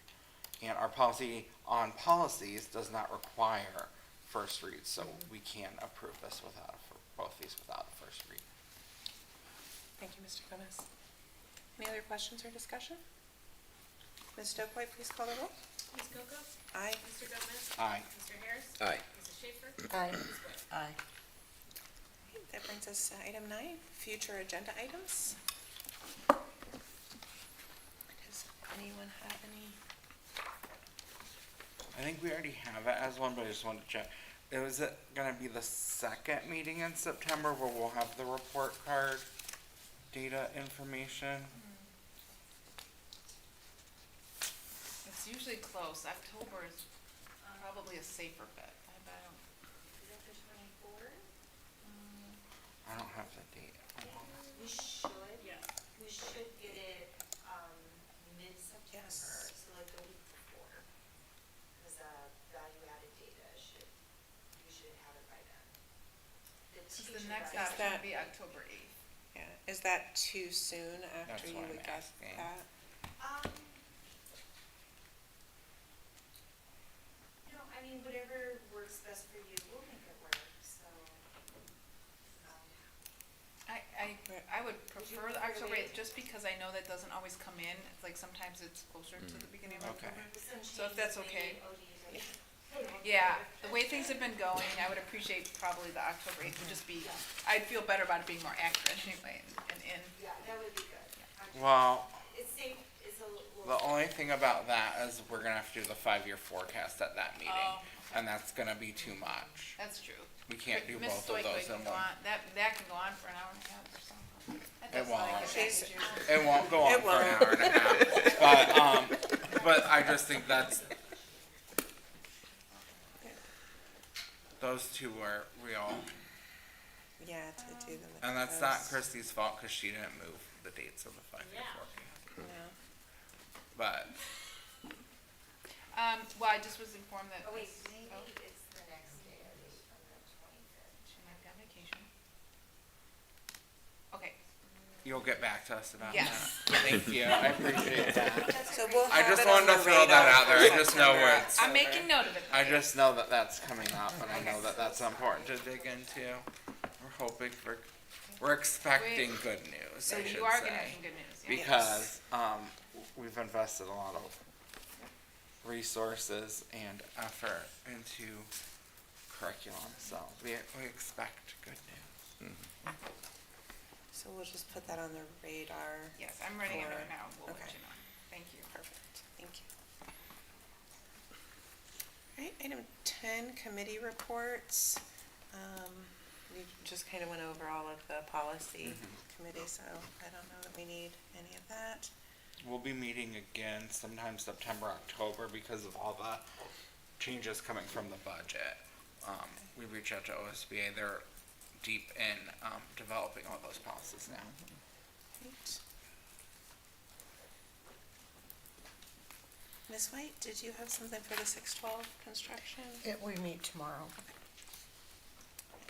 And our policy on policies does not require first read, so we can approve this without both these without a first read. Thank you, Mr. Gomez. Any other questions or discussion? Ms. Stokely, please call the roll. Ms. Coco? Aye. Mr. Gomez? Aye. Mr. Harris? Aye. Mrs. Schaefer? Aye. Ms. Blair? Aye. Okay, that brings us to item 9, future agenda items. Does anyone have any? I think we already have it as one, but I just wanted to check. Is it gonna be the second meeting in September where we'll have the report card data information? It's usually close. October is probably a safer bet. I don't. Is that the 24th? I don't have the date. We should, Yes. we should get it, mid-September, Yes. so like the week before. Cause, value-added data we should have it by then. Because the next Is option that- would be October 8th. Yeah, is that too soon after That's you what would I'm get asking. that? No, I mean, whatever works best for you, we'll make it work, so. I would prefer the prefer October the 8th, just because I know that doesn't always come in. It's like sometimes it's closer to the beginning of Okay. October. So if that's okay. Yeah, the way things have been going, I would appreciate probably the October 8th would just be, I'd feel better about it being more accurate anyway, and in. Yeah, that would be good. Well, It's safe, it's a little. the only thing about that is we're gonna have to do the 5-year forecast at that meeting, Oh. and that's gonna be too much. That's true. We can't do Ms. both of Stoico those can in go one. on, that can go on for an hour and a half or something. That It does sound like won't. a She's- package usually. It won't go on It for an won't. hour and a half, but I just think that's, those two are real, Yeah, to do them. and that's not those. Christie's fault, cause she didn't move the dates of the 5-year Yeah. forecast. No. But, Well, I just was informed that. Oh, wait, Ms. maybe oh, it's the next day, at least from the 25th. She might be on vacation. you'll get back to us about Yes. that. Thank you, I appreciate that. So we'll I have just it on wanted to the throw that radar out there. for I just know September, where I'm making note of it. I just know that that's coming up, and I know that that's important to dig into. We're expecting good news, So I should you are say. gonna have some good news, yeah? Because, we've invested a lot of resources and effort into curriculum, so we expect good news. So we'll just put that on the radar. Yes, I'm writing it for- out now, we'll let okay. you know. Thank you. Perfect, thank you. All right, item 10, committee reports. We just kind of went over all of the policy committee, so I don't know that we need any of that. We'll be meeting again sometime September, October because of all the changes coming from the budget. We reached out to OSBA, they're deep in, developing all those policies now. Right. Ms. White, did you have something for the 612 construction? We meet tomorrow.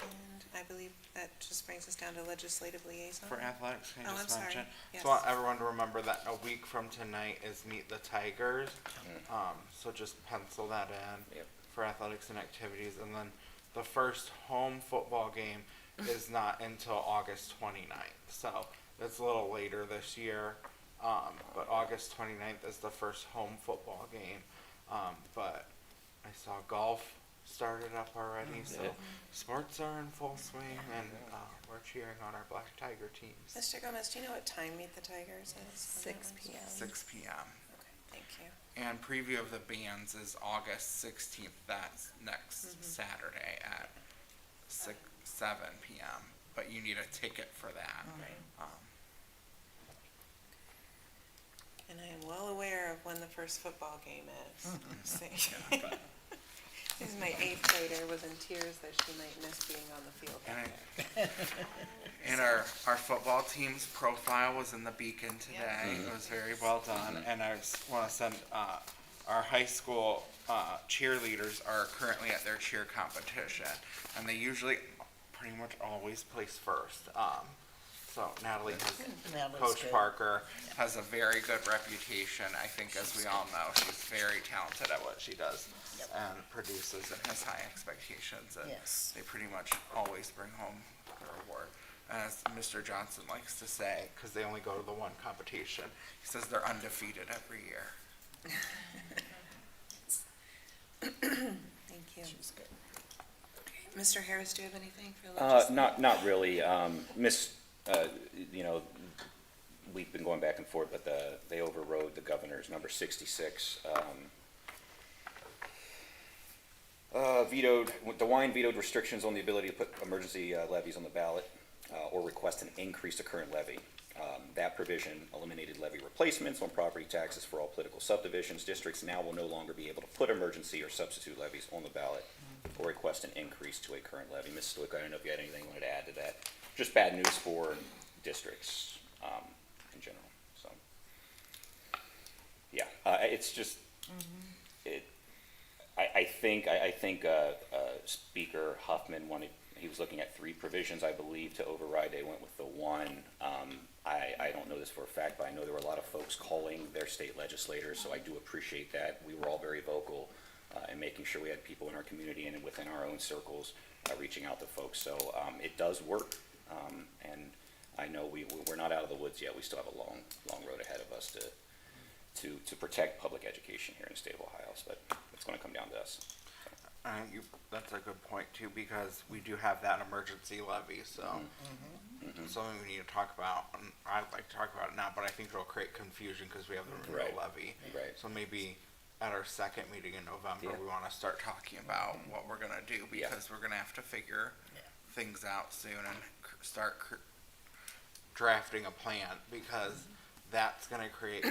And I believe that just brings us down to legislative liaison. For athletics, can I Oh, just I'm sorry. mention? Yes. So I want everyone to remember that a week from tonight is Meet the Tigers. So just pencil that in Yep. for athletics and activities. And then the first home football game is not until August 29th. So it's a little later this year. But August 29th is the first home football game. But I saw golf started up already, so sports are in full swing, and we're cheering on our Black Tiger teams. Mr. Gomez, do you know what time Meet the Tigers is? 6 p.m. 6 p.m. Okay, thank you. And preview of the bands is August 16th, that's next Saturday at 7 p.m. But you need a ticket for that. Right. And I am well aware of when the first football game is. See. This is my 8th grader was in tears that she might miss being on the field that day. And our football team's profile was in the Beacon today. It was very well done. And I just want to send, our high school cheerleaders are currently at their cheer competition. And they usually pretty much always place first. So Natalie Natalie's Coach good. Parker has a very good reputation. I think, as we all know, she's very talented at what she does and produces and has high expectations. And Yes. they pretty much always bring home their award. As Mr. Johnson likes to say, because they only go to the one competition, he says they're undefeated every year. Thank you. She's good. Mr. Harris, do you have anything for legislative? Not really. You know, we've been going back and forth, but they overrode the governor's number 66. DeWine vetoed restrictions on the ability to put emergency levies on the ballot or request an increase to current levy. That provision eliminated levy replacements on property taxes for all political subdivisions. Districts now will no longer be able to put emergency or substitute levies on the ballot or request an increase to a current levy. Ms. Stoic, I don't know if you had anything you wanted to add to that. Just bad news for districts in general. So, yeah, it's just I think Speaker Huffman he was looking at 3 provisions, I believe, to override. They went with the one. I don't know this for a fact, but I know there were a lot of folks calling their state legislators, so I do appreciate that. We were all very vocal in making sure we had people in our community and within our own circles reaching out to folks. So it does work, and I know we're not out of the woods yet. We still have a long road ahead of us to protect public education here in the state of Ohio, but it's going to come down to us. That's a good point too, because we do have that emergency levy, so something we need to talk about. And I'd like to talk about it now, but I think it'll create confusion because we have the renewal levy. Right. So maybe at our second meeting in November, Yeah. we want to start talking about what we're gonna do, because we're gonna have to figure things out soon and start drafting a plan, because that's gonna create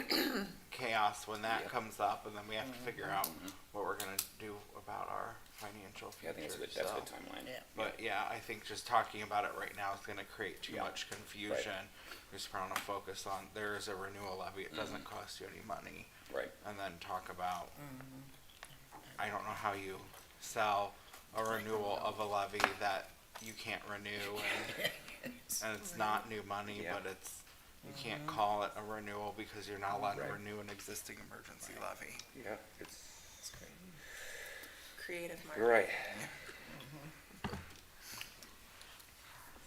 chaos when that comes up, and then we have to figure out what we're gonna do about our financial future. Yeah, I think that's a good timeline. Yeah. But yeah, I think just talking about it right now is gonna create too much confusion. We just wanna focus on, there is a renewal levy, it doesn't cost you any money. Right. And then talk about, I don't know how you sell a renewal of a levy that you can't renew, and it's not new money, but it's You can't call it a renewal because you're not allowed to Right. renew an existing emergency levy. Yeah, it's, Creative you're market. right.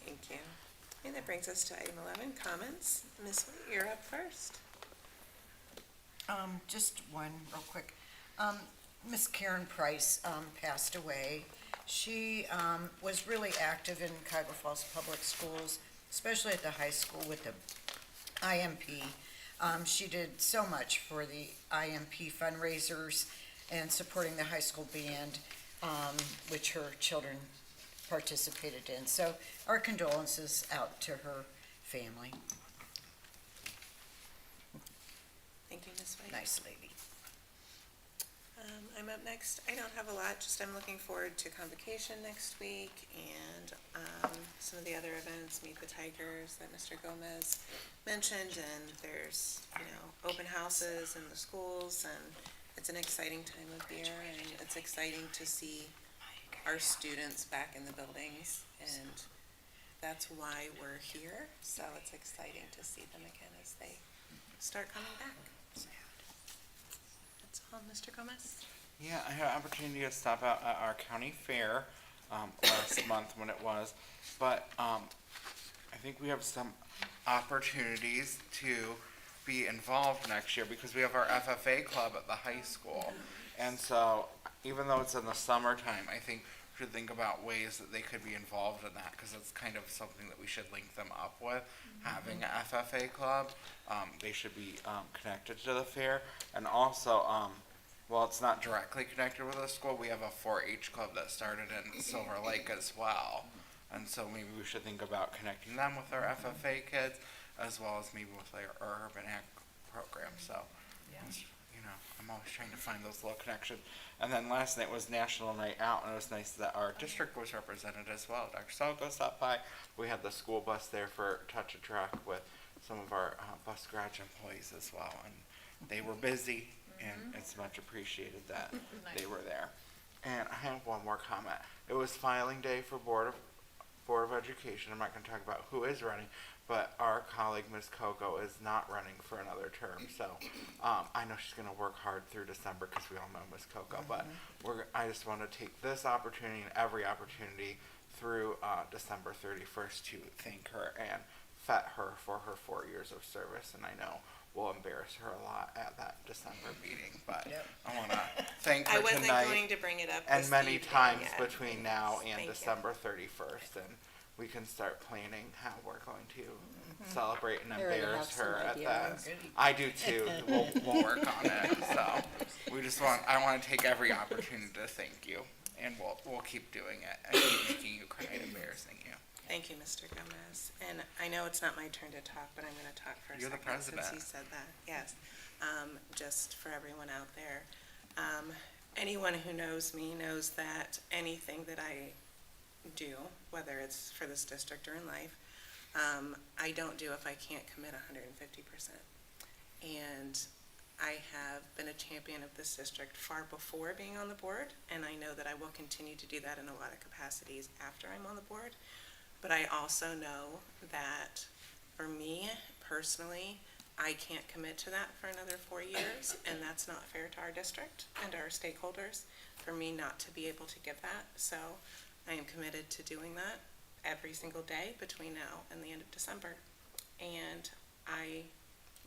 Thank you. And that brings us to item 11, comments. Ms. White, you're up first. Just one real quick. Miss Karen Price, passed away. She, was really active in Cuyahoga Falls Public Schools, especially at the high school with the IMP. She did so much for the IMP fundraisers and supporting the high school band, which her children participated in. So our condolences out to her family. Thank you, Ms. White. Nice lady. I'm up next. I don't have a lot, just I'm looking forward to Convocation next week and some of the other events, Meet the Tigers that Mr. Gomez mentioned, and there's, open houses in the schools, and it's an exciting time of year, and it's exciting to see our students back in the buildings, and that's why we're here, so it's exciting to see them again as they start coming back. That's all, Mr. Gomez. Yeah, I had an opportunity to stop out at our county fair last month when it was, but I think we have some opportunities to be involved next year because we have our FFA club at the high school. And so even though it's in the summertime, I think we should think about ways that they could be involved in that because it's kind of something that we should link them up with, having an FFA club. They should be connected to the fair. And also, well, it's not directly connected with the school. We have a 4-H club that started in Silver Lake as well. And so maybe we should think about connecting them with our FFA kids as well as maybe with our Urban Ag program. So, I'm always trying to find those little connections. And then last night was National Night Out, and it was nice that our district was represented as well. Dr. Salgo stopped by. We had the school bus there for Touch a Track with some of our bus garage employees as well. And they were busy, and it's much appreciated that they were there. And I have one more comment. It was filing day for Board of Education. I'm not going to talk about who is running, but our colleague, Ms. Coco, is not running for another term. So I know she's going to work hard through December because we all know Ms. Coco. But I just want to take this opportunity and every opportunity through December 31st to thank her and fet her for her 4 years of service. And I know we'll embarrass her a lot at that December meeting. But I want to thank her I wasn't tonight going to bring it up and this many evening times yet. between now and Thank you. December 31st. And we can start planning how we're going to celebrate and I already have embarrass some her at ideas. that. I do too. We'll work on it. So I want to take every opportunity to thank you, and we'll keep doing it and keep making you cry and embarrassing you. Thank you, Mr. Gomez. And I know it's not my turn to talk, but I'm going to talk for a You're the second president. since you said that. Yes. Just for everyone out there, anyone who knows me knows that anything that I do, whether it's for this district or in life, I don't do if I can't commit 150%. And I have been a champion of this district far before being on the board, and I know that I will continue to do that in a lot of capacities after I'm on the board. But I also know that for me personally, I can't commit to that for another 4 years, and that's not fair to our district and our stakeholders for me not to be able to give that. So I am committed to doing that every single day between now and the end of December. And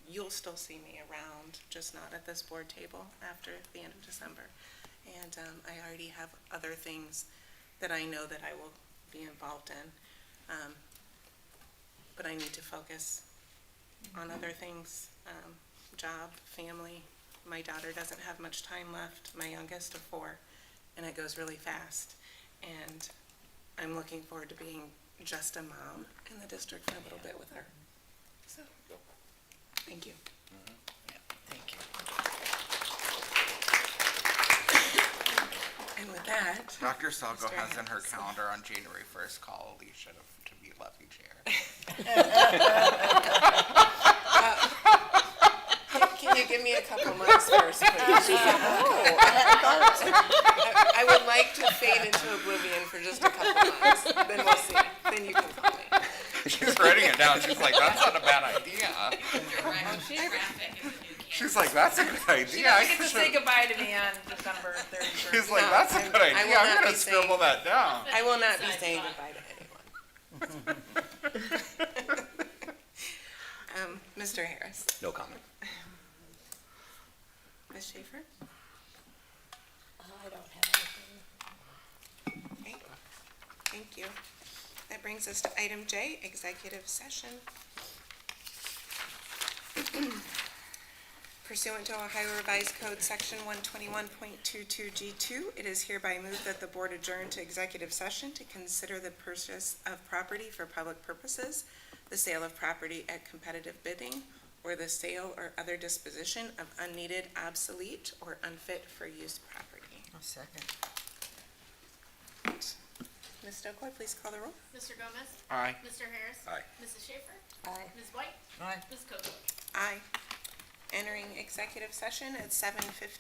you'll still see me around, just not at this board table after the end of December. And I already have other things that I know that I will be involved in. But I need to focus on other things, job, family. My daughter doesn't have much time left, my youngest of 4, and it goes really fast. And I'm looking forward to being just a mom in the district for a little bit with her. So, thank you. Thank you. And with that. Dr. Salgo Mr. has in her Harris. calendar on January 1st call Alicia to be levy chair. Can you give me a couple months first, please? I would like to fade into oblivion for just a couple months, then we'll see, then you can call me. She's writing it down. She's like, that's not a bad idea. Traffic in the new campus. She's like, that's a good idea. She doesn't get to say goodbye to me on December 31st. She's like, that's a good idea. will I'm not gonna be scribble that down. I will not be saying goodbye to anyone. Mr. Harris, No comment. Ms. Schaefer? I don't have anything. Okay, thank you. That brings us to item J, executive session. Pursuant to Ohio Revised Code, Section 121.22G2, it is hereby moved that the board adjourn to executive session to consider the purchase of property for public purposes, the sale of property at competitive bidding, or the sale or other disposition of unneeded, obsolete, or unfit for use property. A second. Ms. Stokely, please call the roll. Mr. Gomez? Aye. Mr. Harris? Aye. Mrs. Schaefer? Aye. Ms. White? Aye. Ms. Copeland? Aye. Entering executive session at 7:15.